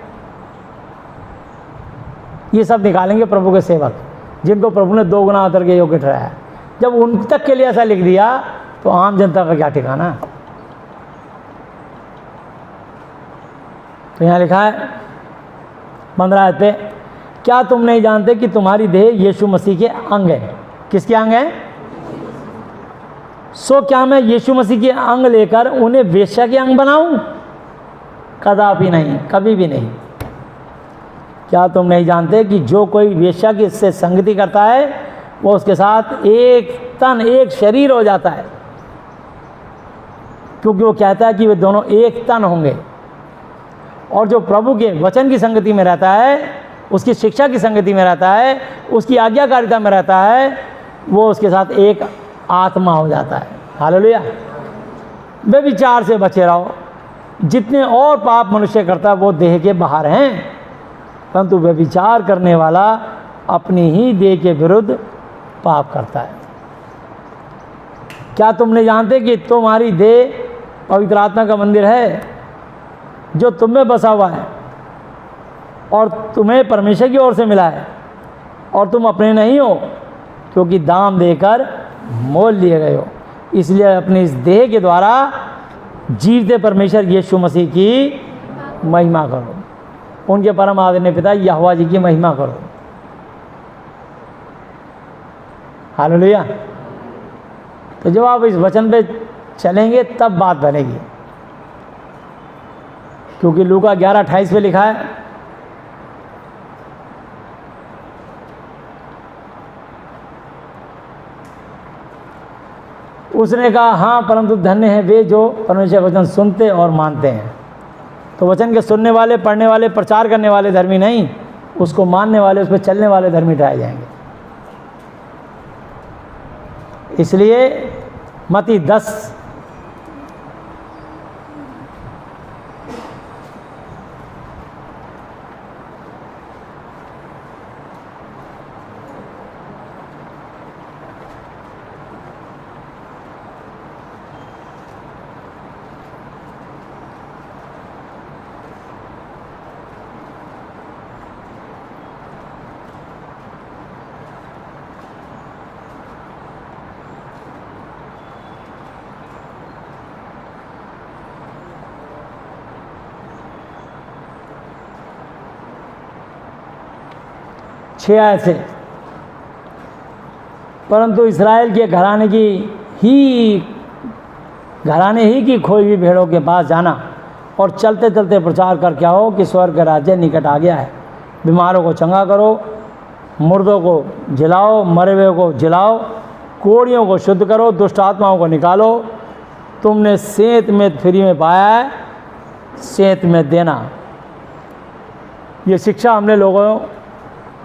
ये सब निकालेंगे प्रभु के सेवक, जिनको प्रभु ने 2 गुना उतर के योग्य ठहराया। जब उन तक के लिए ऐसा लिख दिया, तो आम जनता का क्या ठिकाना। तो यहाँ लिखा है 15 आयत पे, क्या तुम नहीं जानते कि तुम्हारी देह यीशु मसीह के अंग है? किसके अंग है? सो क्या मैं यीशु मसीह के अंग लेकर उन्हें वेश्या के अंग बनाऊं? कदापि नहीं, कभी भी नहीं। क्या तुम नहीं जानते कि जो कोई वेश्या की से संगति करता है वो उसके साथ एक तन एक शरीर हो जाता है, क्योंकि वो कहता है कि वे दोनों एक तन होंगे। और जो प्रभु के वचन की संगति में रहता है, उसकी शिक्षा की संगति में रहता है, उसकी आज्ञाकारिता में रहता है, वो उसके साथ एक आत्मा हो जाता है। हालेलुया। व्यभिचार से बचे रहो। जितने और पाप मनुष्य करता है वो देह के बाहर हैं, परंतु व्यभिचार करने वाला अपनी ही देह के विरुद्ध पाप करता है। क्या तुम नहीं जानते कि तुम्हारी देह पवित्र आत्मा का मंदिर है जो तुम में बसा हुआ है और तुम्हें परमेश्वर की ओर से मिला है, और तुम अपने नहीं हो क्योंकि दाम देकर मोल लिए गए हो। इसलिए अपनी इस देह के द्वारा जीवते परमेश्वर यीशु मसीह की महिमा करो। उनके परम आदरणीय पिता यहोवा जी की महिमा करो। हालेलुया। तो जब आप इस वचन पे चलेंगे तब बात बनेगी, क्योंकि लूका 11:28 पे लिखा है, उसने कहा हाँ, परंतु धन्य है वे जो परमेश्वर का वचन सुनते और मानते हैं। तो वचन के सुनने वाले, पढ़ने वाले, प्रचार करने वाले धर्मी नहीं, उसको मानने वाले, उस पर चलने वाले धर्मी ठहराए जाएंगे। इसलिए मत्ती 10 6 आयत से, परंतु इस्राएल के घराने ही की खोई हुई भेड़ों के पास जाना और चलते चलते प्रचार करके आओ कि स्वर्ग का राज्य निकट आ गया है। बीमारों को चंगा करो, मुर्दों को जिलाओ, मरे हुए को जिलाओ, कोढ़ियों को शुद्ध करो, दुष्ट आत्माओं को निकालो। तुमने सेंत में फ्री में पाया है, सेंत में देना। ये शिक्षा हमने लोगों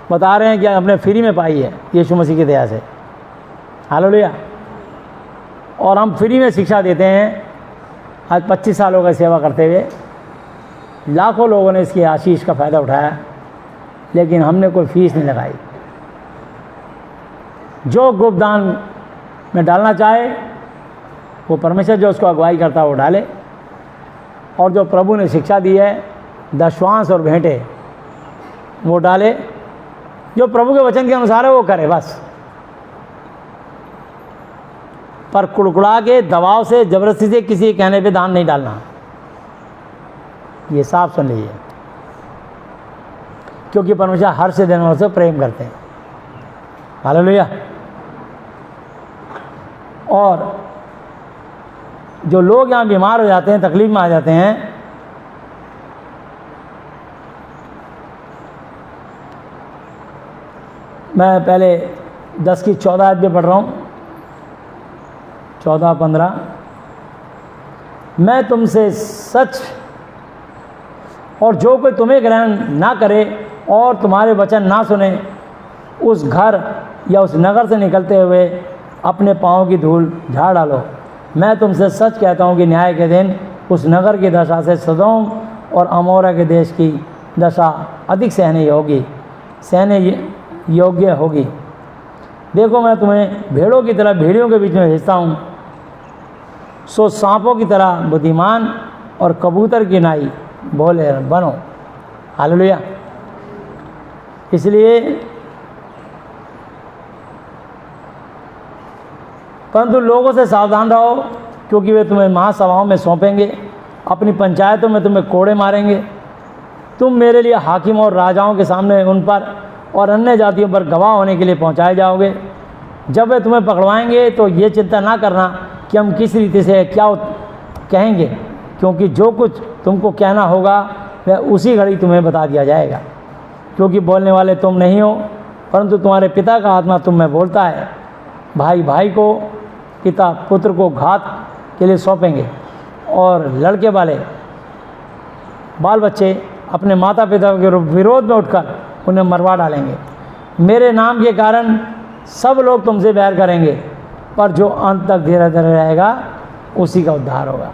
बता रहे हैं कि हमने फ्री में पाई है यीशु मसीह की दया से। हालेलुया। और हम फ्री में शिक्षा देते हैं। आज 25 सालों का सेवा करते हुए लाखों लोगों ने इसकी आशीष का फ़ायदा उठाया, लेकिन हमने कोई फीस नहीं लगाई। जो गुप्तदान में डालना चाहे वो परमेश्वर जो उसको अगुवाई करता है वो डाले, और जो प्रभु ने शिक्षा दी है दशवांश और भेंटे वो डाले। जो प्रभु के वचन के अनुसार है वो करे बस। पर कुड़कुड़ा के, दबाव से, ज़बरदस्ती से किसी के कहने पे दान नहीं डालना। ये साफ सुन लीजिए, क्योंकि परमेश्वर हर से देने वालों से प्रेम करते हैं। हालेलुया। और जो लोग यहाँ बीमार हो जाते हैं, तकलीफ में आ जाते हैं, मैं पहले 10 की 14 आयत पे पढ़ रहा हूँ, 14-15। मैं तुमसे सच, और जो कोई तुम्हें ग्रहण ना करे और तुम्हारे वचन ना सुने, उस घर या उस नगर से निकलते हुए अपने पाँव की धूल झाड़ डालो। मैं तुमसे सच कहता हूँ कि न्याय के दिन उस नगर की दशा से सदोम और अमोरा के देश की दशा अधिक सहने योग्य होगी। देखो मैं तुम्हें भेड़ों की तरह भेड़ियों के बीच में भेजता हूँ, सो सांपों की तरह बुद्धिमान और कबूतर की नाई भोले बनो। हालेलुया। इसलिए परंतु लोगों से सावधान रहो, क्योंकि वे तुम्हें महासभाओं में सौंपेंगे, अपनी पंचायतों में तुम्हें कोड़े मारेंगे तुम मेरे लिए हाकिम और राजाओं के सामने उन पर और अन्य जातियों पर गवाह होने के लिए पहुंचाए जाओगे। जब वे तुम्हें पकड़वाएंगे तो ये चिंता ना करना कि हम किस रीति से क्या कहेंगे, क्योंकि जो कुछ तुमको कहना होगा वह उसी घड़ी तुम्हें बता दिया जाएगा, क्योंकि बोलने वाले तुम नहीं हो परंतु तुम्हारे पिता का आत्मा तुम में बोलता है। भाई भाई को, पिता पुत्र को घात के लिए सौंपेंगे और लड़के वाले बाल बच्चे अपने माता पिता के विरोध में उठकर उन्हें मरवा डालेंगे। मेरे नाम के कारण सब लोग तुमसे बैर करेंगे, पर जो अंत तक धीरे धीरे रहेगा उसी का उद्धार होगा।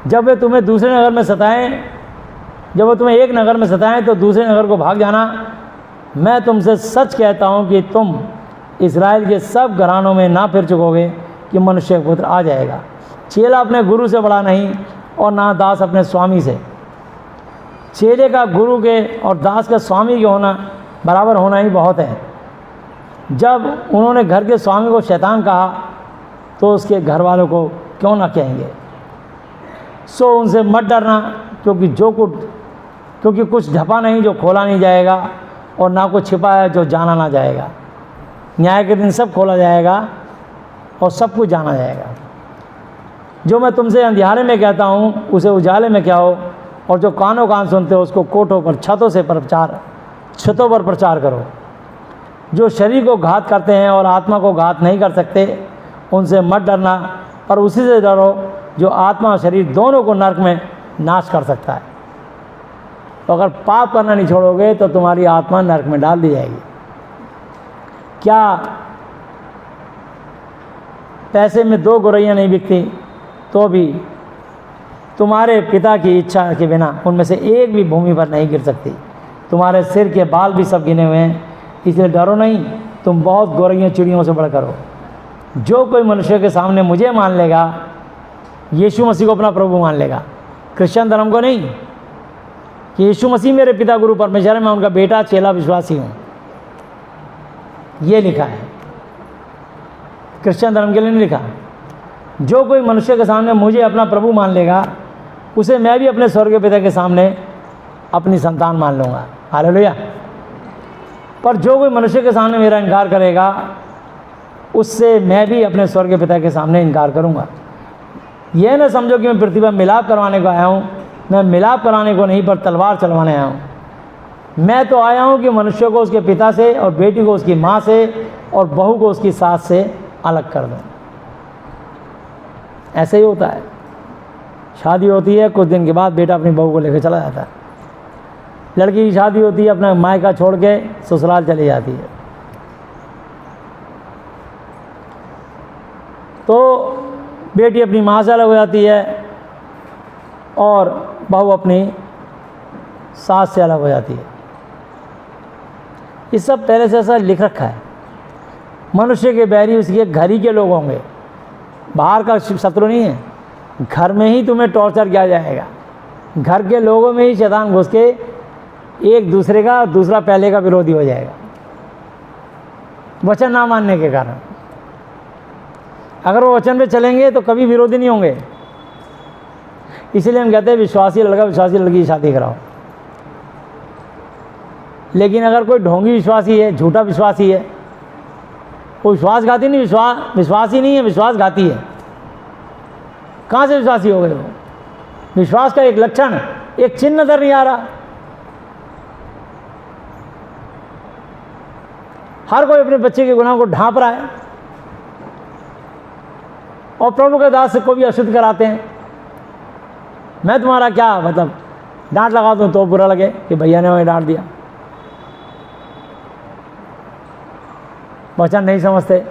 जब वे तुम्हें दूसरे नगर में सताएं, जब वे तुम्हें एक नगर में सताएं तो दूसरे नगर को भाग जाना। मैं तुमसे सच कहता हूँ कि तुम इस्राएल के सब घरानों में ना फिर चुकोगे कि मनुष्य पुत्र आ जाएगा। चेला अपने गुरु से बड़ा नहीं और ना दास अपने स्वामी से। चेले का गुरु के और दास का स्वामी के होना बराबर होना ही बहुत है। जब उन्होंने घर के स्वामी को शैतान कहा तो उसके घर वालों को क्यों ना कहेंगे। सो उनसे मत डरना, क्योंकि कुछ ढपा नहीं जो खोला नहीं जाएगा और ना कुछ छिपा है जो जाना ना जाएगा। न्याय के दिन सब खोला जाएगा और सब कुछ जाना जाएगा। जो मैं तुमसे अंधियारे में कहता हूँ उसे उजाले में कहो, और जो कानों कान सुनते हो उसको कोठों पर छतों पर प्रचार करो। जो शरीर को घात करते हैं और आत्मा को घात नहीं कर सकते उनसे मत डरना, पर उसी से डरो जो आत्मा और शरीर दोनों को नरक में नाश कर सकता है। तो अगर पाप करना नहीं छोड़ोगे तो तुम्हारी आत्मा नरक में डाल दी जाएगी। क्या पैसे में 2 गौरैयाँ नहीं बिकती तो भी तुम्हारे पिता की इच्छा के बिना उनमें से एक भी भूमि पर नहीं गिर सकती। तुम्हारे सिर के बाल भी सब गिने हुए हैं, इसलिए डरो नहीं, तुम बहुत गौरैया चिड़ियों से बढ़कर हो। जो कोई मनुष्य के सामने मुझे मान लेगा, यीशु मसीह को अपना प्रभु मान लेगा, क्रिश्चियन धर्म को नहीं कि यीशु मसीह मेरे पिता गुरु परमेश्वर है, मैं उनका बेटा चेला विश्वासी हूँ, ये लिखा है। क्रिश्चियन धर्म के लिए नहीं लिखा। जो कोई मनुष्य के सामने मुझे अपना प्रभु मान लेगा उसे मैं भी अपने स्वर्गीय पिता के सामने अपनी संतान मान लूँगा। हालेलुया। पर जो कोई मनुष्य के सामने मेरा इनकार करेगा उससे मैं भी अपने स्वर्गीय पिता के सामने इनकार करूँगा। यह न समझो कि मैं पृथ्वी पर मिलाप करवाने को आया हूँ, मैं मिलाप कराने को नहीं पर तलवार चलवाने आया हूँ। मैं तो आया हूँ कि मनुष्य को उसके पिता से और बेटी को उसकी माँ से और बहू को उसकी सास से अलग कर दूँ। ऐसे ही होता है। शादी होती है, कुछ दिन के बाद बेटा अपनी बहू को लेकर चला जाता है। लड़की की शादी होती है, अपना मायका छोड़ के ससुराल चली जाती है। तो बेटी अपनी माँ से अलग हो जाती है और बहू अपनी सास से अलग हो जाती है। ये सब पहले से ऐसा लिख रखा है। मनुष्य के बैरी उसके घर ही के लोग होंगे, बाहर का शत्रु नहीं है। घर में ही तुम्हें टॉर्चर किया जाएगा। घर के लोगों में ही शैतान घुस के एक दूसरे का, दूसरा पहले का विरोधी हो जाएगा, वचन ना मानने के कारण। अगर वो वचन पे चलेंगे तो कभी विरोधी नहीं होंगे। इसीलिए हम कहते हैं विश्वासी लड़का विश्वासी लड़की की शादी कराओ। लेकिन अगर कोई ढोंगी विश्वासी है, झूठा विश्वासी है, वो विश्वासघाती नहीं, विश्वासी नहीं है, विश्वासघाती है, कहाँ से विश्वासी हो गए वो? विश्वास का एक लक्षण, एक चिन्ह नजर नहीं आ रहा। हर कोई अपने बच्चे के गुनाह को ढांप रहा है और प्रभु के दास को भी अशुद्ध कराते हैं। मैं तुम्हारा क्या मतलब डांट लगा दूं तो बुरा लगे कि भैया ने हमें डांट दिया। वचन नहीं समझते,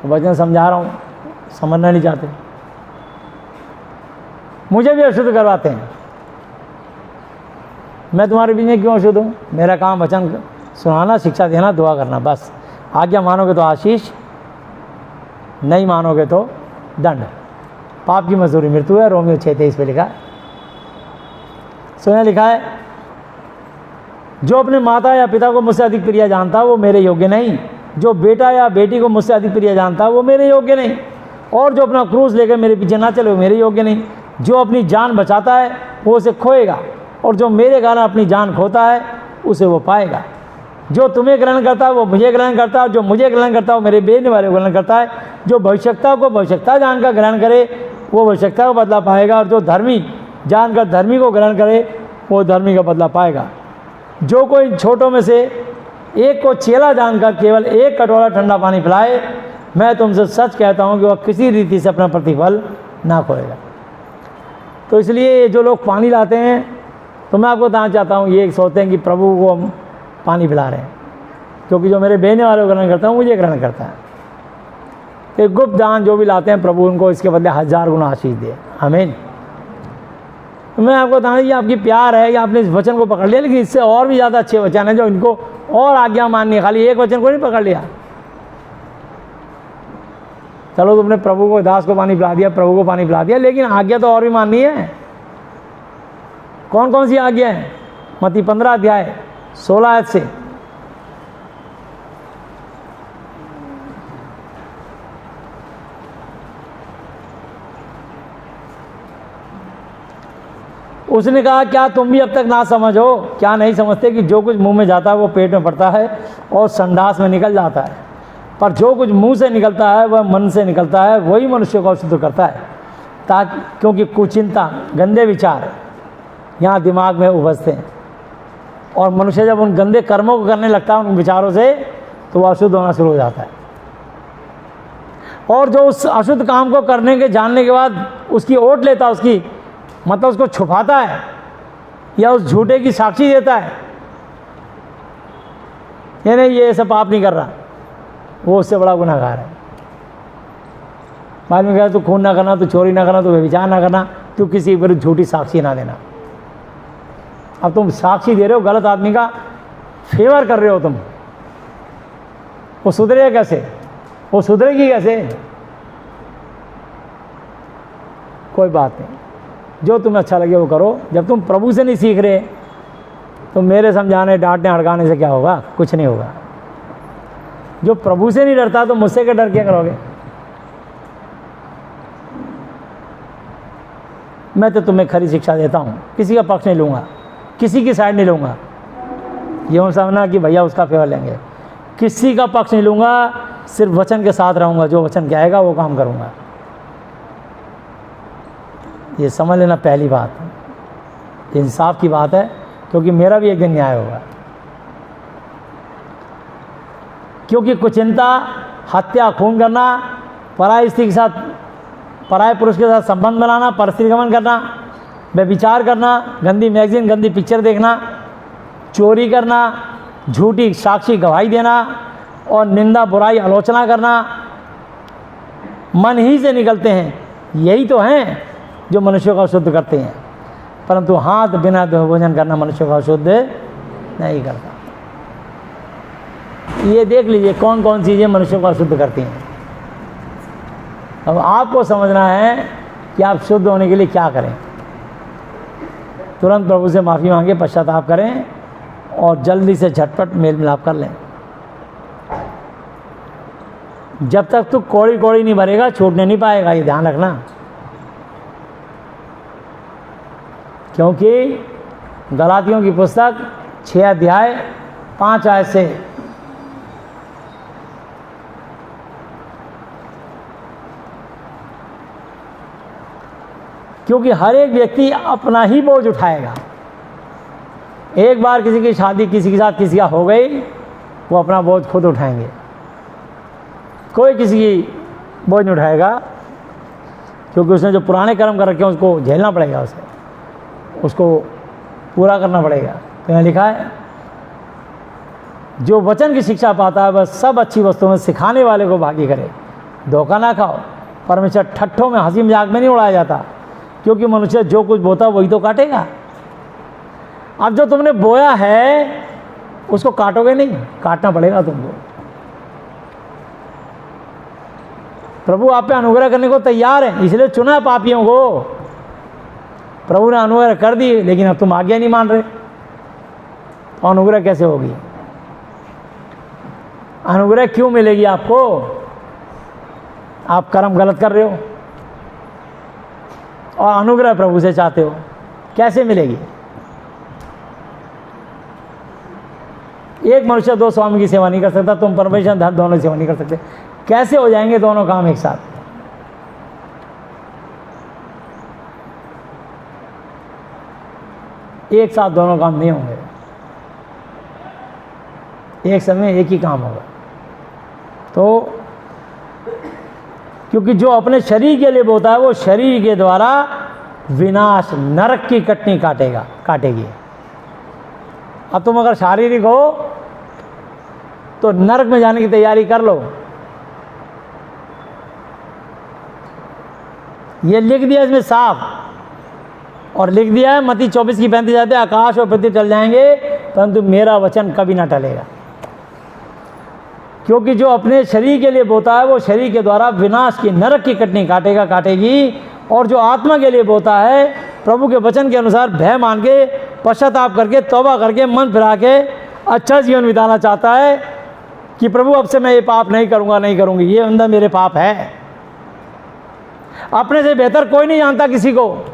वचन समझा रहा हूँ, समझना नहीं चाहते, मुझे भी अशुद्ध करवाते हैं। मैं तुम्हारे बीच में क्यों अशुद्ध हूँ? मेरा काम वचन सुनाना, शिक्षा देना, दुआ करना, बस। आज्ञा मानोगे तो आशीष, नहीं मानोगे तो दंड। पाप की मजदूरी मृत्यु है, रोमियो 6:23 पे लिखा है। सुना लिखा है, जो अपने माता या पिता को मुझसे अधिक प्रिय जानता वो मेरे योग्य नहीं, जो बेटा या बेटी को मुझसे अधिक प्रिय जानता वो मेरे योग्य नहीं, और जो अपना क्रूस लेकर मेरे पीछे ना चले वो मेरे योग्य नहीं। जो अपनी जान बचाता है वो उसे खोएगा, और जो मेरे कारण अपनी जान खोता है उसे वो पाएगा। जो तुम्हें ग्रहण करता है वो मुझे ग्रहण करता है, और जो मुझे ग्रहण करता है वो मेरे भेजने वाले को ग्रहण करता है। जो भविष्यता को भविष्यता जानकर ग्रहण करे वो भविष्यता का बदला पाएगा, और जो धर्मी जानकर धर्मी को ग्रहण करे वो धर्मी का बदला पाएगा। जो कोई छोटों में से एक को चेला जानकर केवल एक कटोरा ठंडा पानी पिलाए, मैं तुमसे सच कहता हूँ कि वह किसी रीति से अपना प्रतिफल ना खोएगा। तो इसलिए जो लोग पानी लाते हैं, तो मैं आपको बताना चाहता हूँ, ये सोचते हैं कि प्रभु को हम पानी पिला रहे हैं, क्योंकि जो मेरे बेने वाले को ग्रहण करता है मुझे ग्रहण करता है। तो गुप्त दान जो भी लाते हैं प्रभु उनको इसके बदले 1000 गुना आशीष दे। आमीन। तो मैं आपको बताना, ये आपकी प्यार है, या आपने इस वचन को पकड़ लिया, लेकिन इससे और भी ज़्यादा अच्छे वचन हैं जो इनको और आज्ञा माननी है, खाली एक वचन को नहीं पकड़ लिया। चलो तुमने प्रभु को, दास को पानी पिला दिया, प्रभु को पानी पिला दिया, लेकिन आज्ञा तो और भी माननी है। कौन कौन सी आज्ञा है? मत्ती 15 अध्याय 16 आयत से। उसने कहा, क्या तुम भी अब तक ना समझो? क्या नहीं समझते कि जो कुछ मुंह में जाता है वो पेट में पड़ता है और संडास में निकल जाता है, पर जो कुछ मुंह से निकलता है वह मन से निकलता है, वही मनुष्य को अशुद्ध करता है। ताकि क्योंकि कुचिंता, गंदे विचार यहाँ दिमाग में उपजते हैं, और मनुष्य जब उन गंदे कर्मों को करने लगता है उन विचारों से, तो वह अशुद्ध होना शुरू हो जाता है। और जो उस अशुद्ध काम को करने के जानने के बाद उसकी ओट लेता है, उसकी मतलब उसको छुपाता है या उस झूठे की साक्षी देता है, ये नहीं ये ऐसा पाप नहीं कर रहा, वो उससे बड़ा गुनहगार है। बाद में कहा तू खून ना करना, तू चोरी ना करना, तू व्यभिचार ना करना, तू किसी के विरुद्ध झूठी साक्षी ना देना। अब तुम साक्षी दे रहे हो, गलत आदमी का फेवर कर रहे हो तुम। वो सुधरेगा कैसे? वो सुधरेगी कैसे? कोई बात नहीं, जो तुम्हें अच्छा लगे वो करो। जब तुम प्रभु से नहीं सीख रहे तो मेरे समझाने, डांटने, हड़काने से क्या होगा? कुछ नहीं होगा। जो प्रभु से नहीं डरता तो मुझसे क्या डर क्या करोगे? मैं तो तुम्हें खरी शिक्षा देता हूँ, किसी का पक्ष नहीं लूँगा, किसी की साइड नहीं लूँगा। ये मत समझना कि भैया उसका फेवर लेंगे, किसी का पक्ष नहीं लूँगा, सिर्फ वचन के साथ रहूँगा, जो वचन कहेगा वो काम करूँगा। ये समझ लेना पहली बात, इंसाफ की बात है, क्योंकि मेरा भी एक दिन न्याय होगा। क्योंकि कुचिंता, हत्या, खून करना, पराई स्त्री के साथ, पराये पुरुष के साथ संबंध बनाना, परस्त्रीगमन करना, व्यभिचार करना, गंदी मैगजीन, गंदी पिक्चर देखना, चोरी करना, झूठी साक्षी गवाही देना और निंदा, बुराई, आलोचना करना मन ही से निकलते हैं। यही तो हैं जो मनुष्य को अशुद्ध करते हैं, परंतु हाथ बिना भोजन करना मनुष्य को अशुद्ध नहीं करता। ये देख लीजिए कौन कौन चीज़ें मनुष्य को अशुद्ध करती हैं। अब आपको समझना है कि आप शुद्ध होने के लिए क्या करें। तुरंत प्रभु से माफ़ी मांगे, पश्चाताप करें और जल्दी से झटपट मेल मिलाप कर लें। जब तक तू कौड़ी कौड़ी नहीं भरेगा छूटने नहीं पाएगा, ये ध्यान रखना। क्योंकि गलातियों की पुस्तक 6 अध्याय 5 आयत से क्योंकि हर एक व्यक्ति अपना ही बोझ उठाएगा। एक बार किसी की शादी किसी के साथ किसी का हो गई, वो अपना बोझ खुद उठाएंगे, कोई किसी की बोझ नहीं उठाएगा, क्योंकि उसने जो पुराने कर्म कर रखे हैं उसको झेलना पड़ेगा, उसको पूरा करना पड़ेगा। तो यहाँ लिखा है, जो वचन की शिक्षा पाता है वह सब अच्छी वस्तुओं में सिखाने वाले को भागी करे। धोखा ना खाओ, परमेश्वर ठट्ठों में, हंसी मजाक में नहीं उड़ाया जाता, क्योंकि मनुष्य जो कुछ बोता वही तो काटेगा। अब जो तुमने बोया है उसको काटोगे नहीं, काटना पड़ेगा तुमको। प्रभु आप पे अनुग्रह करने को तैयार है, इसलिए चुना है पापियों को। प्रभु ने अनुग्रह कर दी, लेकिन अब तुम आज्ञा नहीं मान रहे, तो अनुग्रह कैसे होगी? अनुग्रह क्यों मिलेगी आपको? आप कर्म गलत कर रहे हो और अनुग्रह प्रभु से चाहते हो। कैसे मिलेगी? एक मनुष्य दो स्वामी की सेवा नहीं कर सकता, तुम परमेश्वर धन दोनों की सेवा नहीं कर सकते। कैसे हो जाएंगे दोनों काम एक साथ? एक साथ दोनों काम नहीं होंगे, एक समय एक ही काम होगा। तो क्योंकि जो अपने शरीर के लिए बोता है वो शरीर के द्वारा विनाश, नरक की कटनी काटेगी। अब तुम अगर शारीरिक हो तो नरक में जाने की तैयारी कर लो। ये लिख दिया इसमें साफ, और लिख दिया है मत्ती 24 की 35 जाते, आकाश और पृथ्वी टल जाएंगे परंतु मेरा वचन कभी ना टलेगा। क्योंकि जो अपने शरीर के लिए बोता है वो शरीर के द्वारा विनाश की, नरक की कटनी काटेगी। और जो आत्मा के लिए बोता है प्रभु के वचन के अनुसार भय मान के, पश्चाताप करके, तौबा करके, मन फिरा के अच्छा जीवन बिताना चाहता है कि प्रभु अब से मैं ये पाप नहीं करूँगा, नहीं करूँगी, ये अंदर मेरे पाप है। अपने से बेहतर कोई नहीं जानता किसी को।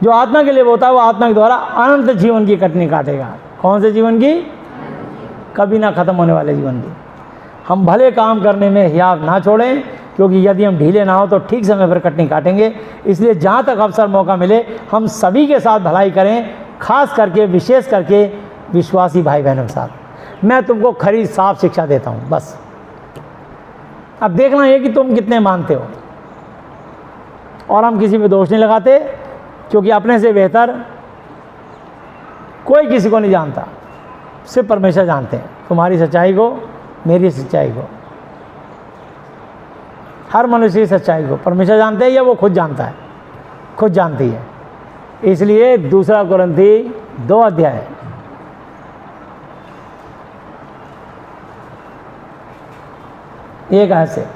जो आत्मा के लिए बोता है वो आत्मा के द्वारा अनंत जीवन की कटनी काटेगा। कौन से जीवन की? कभी ना खत्म होने वाले जीवन की। हम भले काम करने में हियाव ना छोड़ें, क्योंकि यदि हम ढीले ना हो तो ठीक समय पर कटनी काटेंगे। इसलिए जहाँ तक अवसर मौका मिले हम सभी के साथ भलाई करें, खास करके विशेष करके विश्वासी भाई बहनों के साथ। मैं तुमको खरी साफ शिक्षा देता हूँ बस। अब देखना है कि तुम कितने मानते हो। और हम किसी पे दोष नहीं लगाते, क्योंकि अपने से बेहतर कोई किसी को नहीं जानता, सिर्फ परमेश्वर जानते हैं तुम्हारी सच्चाई को, मेरी सच्चाई को, हर मनुष्य की सच्चाई को परमेश्वर जानते हैं या वो खुद जानता है? खुद जानती है। इसलिए 2 कुरिन्थी 2 अध्याय 1 आयत से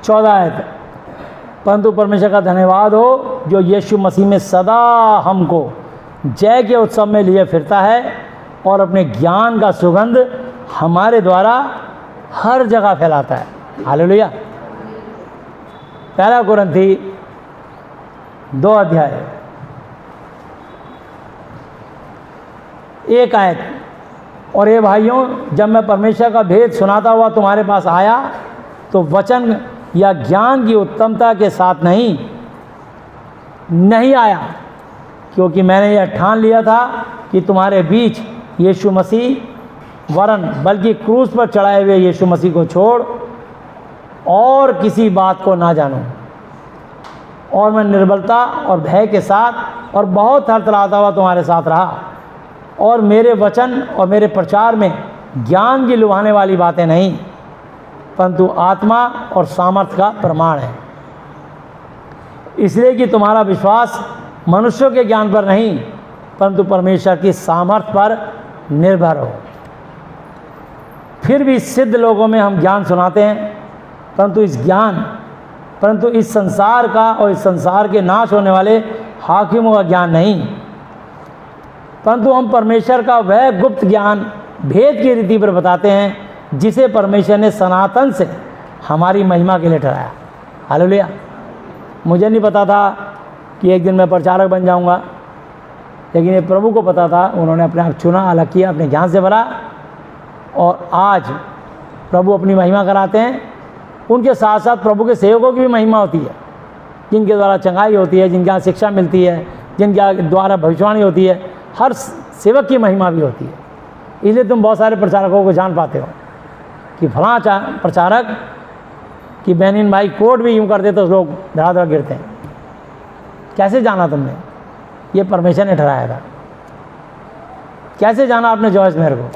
चौदह आयत। परंतु परमेश्वर का धन्यवाद हो जो यीशु मसीह में सदा हमको जय के उत्सव में लिए फिरता है और अपने ज्ञान का सुगंध हमारे द्वारा हर जगह फैलाता है। हालेलुया। 1 कुरिन्थी 2 अध्याय 1 आयत। और ये भाइयों, जब मैं परमेश्वर का भेद सुनाता हुआ तुम्हारे पास आया तो वचन या ज्ञान की उत्तमता के साथ नहीं आया, क्योंकि मैंने यह ठान लिया था कि तुम्हारे बीच यीशु मसीह वरन बल्कि क्रूस पर चढ़ाए हुए यीशु मसीह को छोड़ और किसी बात को ना जानूं। और मैं निर्बलता और भय के साथ और बहुत थरथराता हुआ तुम्हारे साथ रहा, और मेरे वचन और मेरे प्रचार में ज्ञान की लुभाने वाली बातें नहीं, परंतु आत्मा और सामर्थ्य का प्रमाण है। इसलिए कि तुम्हारा विश्वास मनुष्यों के ज्ञान पर नहीं परंतु परमेश्वर की सामर्थ्य पर निर्भर हो। फिर भी सिद्ध लोगों में हम ज्ञान सुनाते हैं, परंतु इस संसार का और इस संसार के नाश होने वाले हाकिमों का ज्ञान नहीं, परंतु हम परमेश्वर का वह गुप्त ज्ञान भेद की रीति पर बताते हैं जिसे परमेश्वर ने सनातन से हमारी महिमा के लिए ठहराया। हालेलुया। मुझे नहीं पता था कि एक दिन मैं प्रचारक बन जाऊंगा, लेकिन ये प्रभु को पता था। उन्होंने अपने आप चुना, अलग किया, अपने ज्ञान से भरा, और आज प्रभु अपनी महिमा कराते हैं। उनके साथ साथ प्रभु के सेवकों की भी महिमा होती है, जिनके द्वारा चंगाई होती है, जिनके यहाँ शिक्षा मिलती है, जिनके द्वारा भविष्यवाणी होती है। हर सेवक की महिमा भी होती है, इसलिए तुम बहुत सारे प्रचारकों को जान पाते हो। कि फलां प्रचारक कि बेनिन भाई कोट भी यूँ करते तो लोग धड़ाधड़ गिरते हैं। कैसे जाना तुमने? ये परमेश्वर ने ठहराया था। कैसे जाना आपने जॉयस मेयर को?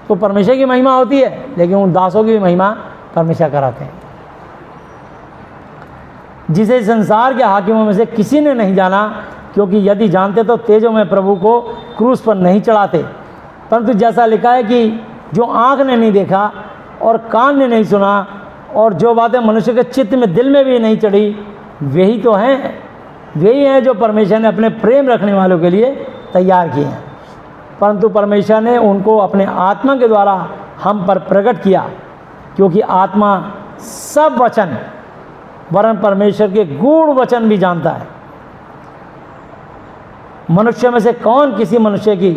तो परमेश्वर की महिमा होती है, लेकिन उन दासों की भी महिमा परमेश्वर कराते हैं। जिसे संसार के हाकिमों में से किसी ने नहीं जाना, क्योंकि यदि जानते तो तेजों में प्रभु को क्रूस पर नहीं चढ़ाते। परंतु जैसा लिखा है कि जो आँख ने नहीं देखा और कान ने नहीं सुना और जो बातें मनुष्य के चित्त में दिल में भी नहीं चढ़ी, वही तो हैं, वही हैं जो परमेश्वर ने अपने प्रेम रखने वालों के लिए तैयार किए हैं। परंतु परमेश्वर ने उनको अपने आत्मा के द्वारा हम पर प्रकट किया, क्योंकि आत्मा सब वचन वरन परमेश्वर के गूढ़ वचन भी जानता है। मनुष्य में से कौन किसी मनुष्य की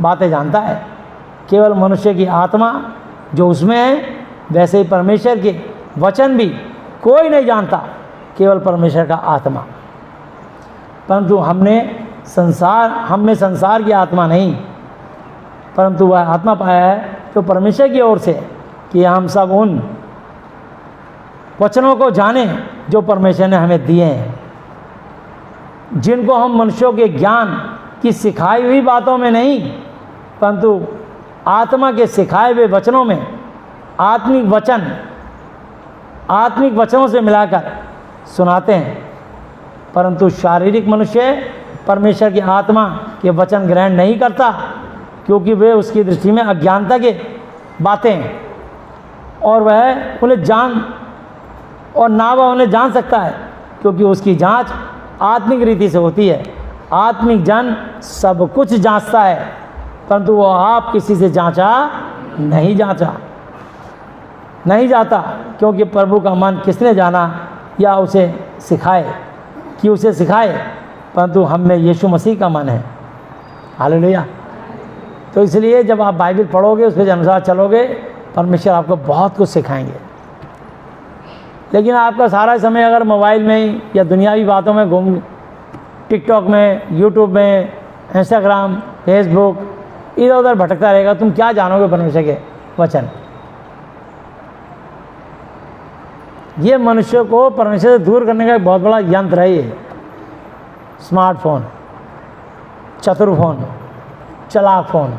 बातें जानता है? केवल मनुष्य की आत्मा जो उसमें है, वैसे ही परमेश्वर के वचन भी कोई नहीं जानता, केवल परमेश्वर का आत्मा। परंतु हम में संसार की आत्मा नहीं, परंतु वह आत्मा पाया है जो परमेश्वर की ओर से, कि हम सब उन वचनों को जानें जो परमेश्वर ने हमें दिए हैं, जिनको हम मनुष्यों के ज्ञान की सिखाई हुई बातों में नहीं, परंतु आत्मा के सिखाए हुए वचनों में आत्मिक वचनों से मिलाकर सुनाते हैं। परंतु शारीरिक मनुष्य परमेश्वर की आत्मा के वचन ग्रहण नहीं करता, क्योंकि वे उसकी दृष्टि में अज्ञानता के बातें हैं, और वह उन्हें जान सकता है, क्योंकि उसकी जांच आत्मिक रीति से होती है। आत्मिक जन सब कुछ जांचता है, परंतु वो आप किसी से नहीं जाता, क्योंकि प्रभु का मन किसने जाना या उसे सिखाए, परंतु हम में यीशु मसीह का मन है। हालेलुया। तो इसलिए जब आप बाइबल पढ़ोगे, उसके अनुसार चलोगे, परमेश्वर आपको बहुत कुछ सिखाएंगे। लेकिन आपका सारा समय अगर मोबाइल में या दुनियावी बातों में टिकटॉक में, यूट्यूब में, इंस्टाग्राम, फेसबुक, इधर उधर भटकता रहेगा, तुम क्या जानोगे परमेश्वर के वचन? ये मनुष्य को परमेश्वर से दूर करने का एक बहुत बड़ा यंत्र है। ये स्मार्टफोन, चतुर फोन, चालाक फोन,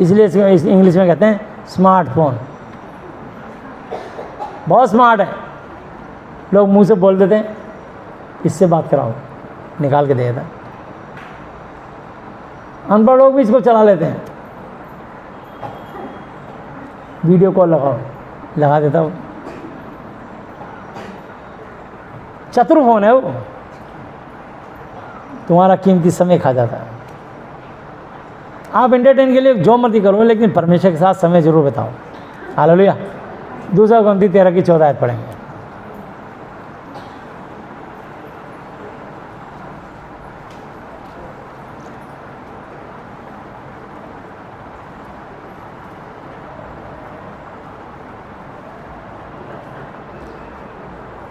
इसलिए इसको इंग्लिश में कहते हैं स्मार्टफोन। बहुत स्मार्ट है। लोग मुंह से बोल देते हैं, इससे बात कराओ, निकाल के दे देता। अनपढ़ लोग भी इसको चला लेते हैं। वीडियो कॉल लगा देता हूँ। चतुर फोन है वो, तुम्हारा कीमती समय खा जाता है। आप एंटरटेन के लिए जो मर्जी करो, लेकिन परमेश्वर के साथ समय जरूर बिताओ। हालेलुया। 2 Corinthians 13 की 14 आयत पढ़ेंगे।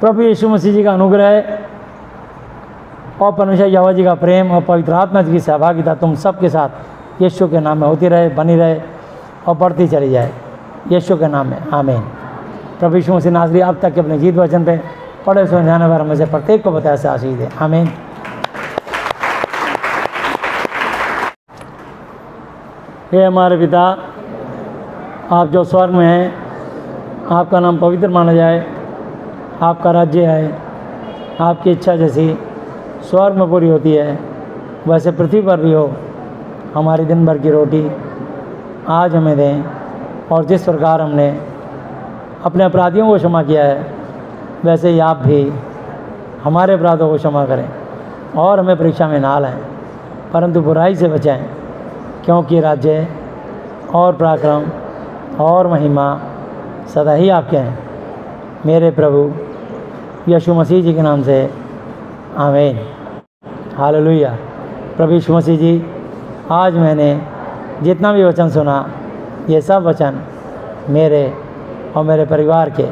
प्रभु यीशु मसीह जी का अनुग्रह और परमेश्वर यहोवा जी का प्रेम और पवित्र आत्मा जी की सहभागिता तुम सबके साथ यीशु के नाम में होती रहे, बनी रहे और बढ़ती चली जाए, यीशु के नाम में आमीन। प्रभु यीशु मसीह नाज़री अब तक के अपने जीत वचन पे पढ़े समझाने वाले में से प्रत्येक को बताया से आशीष दे, आमीन। हे हमारे पिता, आप जो स्वर्ग में हैं, आपका नाम पवित्र माना जाए, आपका राज्य है, आपकी इच्छा जैसी स्वर्ग में पूरी होती है, वैसे पृथ्वी पर भी हो। हमारी दिन भर की रोटी आज हमें दें, और जिस प्रकार हमने अपने अपराधियों को क्षमा किया है, वैसे ही आप भी हमारे अपराधों को क्षमा करें, और हमें परीक्षा में ना लाएं, परंतु बुराई से बचाएं, क्योंकि राज्य और पराक्रम और महिमा सदा ही आपके हैं, मेरे प्रभु यीशु मसीह जी के नाम से आमीन। हालेलुया। प्रभु यीशु मसीह जी, आज मैंने जितना भी वचन सुना, ये सब वचन मेरे और मेरे परिवार के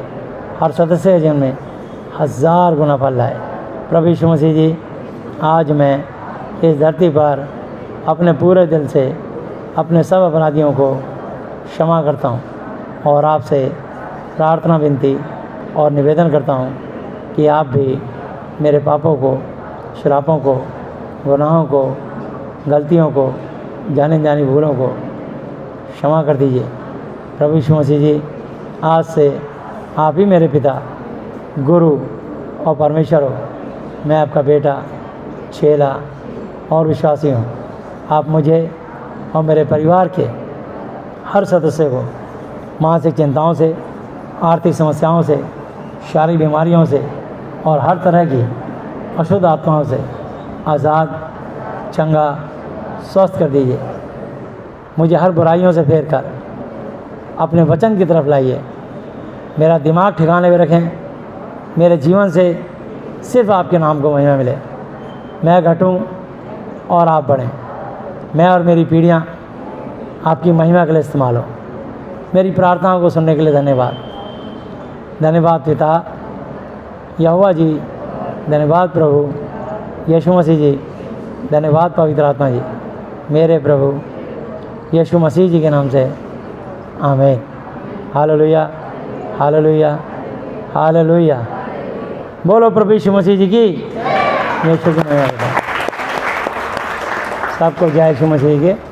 हर सदस्य के जीवन में 1000 गुना फल लाए। प्रभु यीशु मसीह जी, आज मैं इस धरती पर अपने पूरे दिल से अपने सब अपराधियों को क्षमा करता हूँ और आपसे प्रार्थना विनती और निवेदन करता हूँ कि आप भी मेरे पापों को, श्रापों को, गुनाहों को, गलतियों को, जाने जानी भूलों को क्षमा कर दीजिए। प्रभु यीशु मसीह जी, आज से आप ही मेरे पिता, गुरु और परमेश्वर हो। मैं आपका बेटा, चेला और विश्वासी हूँ। आप मुझे और मेरे परिवार के हर सदस्य को मानसिक चिंताओं से, आर्थिक समस्याओं से, शारीरिक बीमारियों से और हर तरह की अशुद्ध आत्माओं से आज़ाद, चंगा, स्वस्थ कर दीजिए। मुझे हर बुराइयों से फेर कर अपने वचन की तरफ लाइए। मेरा दिमाग ठिकाने में रखें। मेरे जीवन से सिर्फ आपके नाम को महिमा मिले। मैं घटूं और आप बढ़ें। मैं और मेरी पीढ़ियाँ आपकी महिमा के लिए इस्तेमाल हो। मेरी प्रार्थनाओं को सुनने के लिए धन्यवाद। धन्यवाद पिता यहोवा जी, धन्यवाद प्रभु यीशु मसीह जी, धन्यवाद पवित्र आत्मा जी, मेरे प्रभु यीशु मसीह जी के नाम से आमीन। Hallelujah, hallelujah, hallelujah. बोलो प्रभु यीशु मसीह जी की, यीशु की महिमा। सबको जय यीशु मसीह के।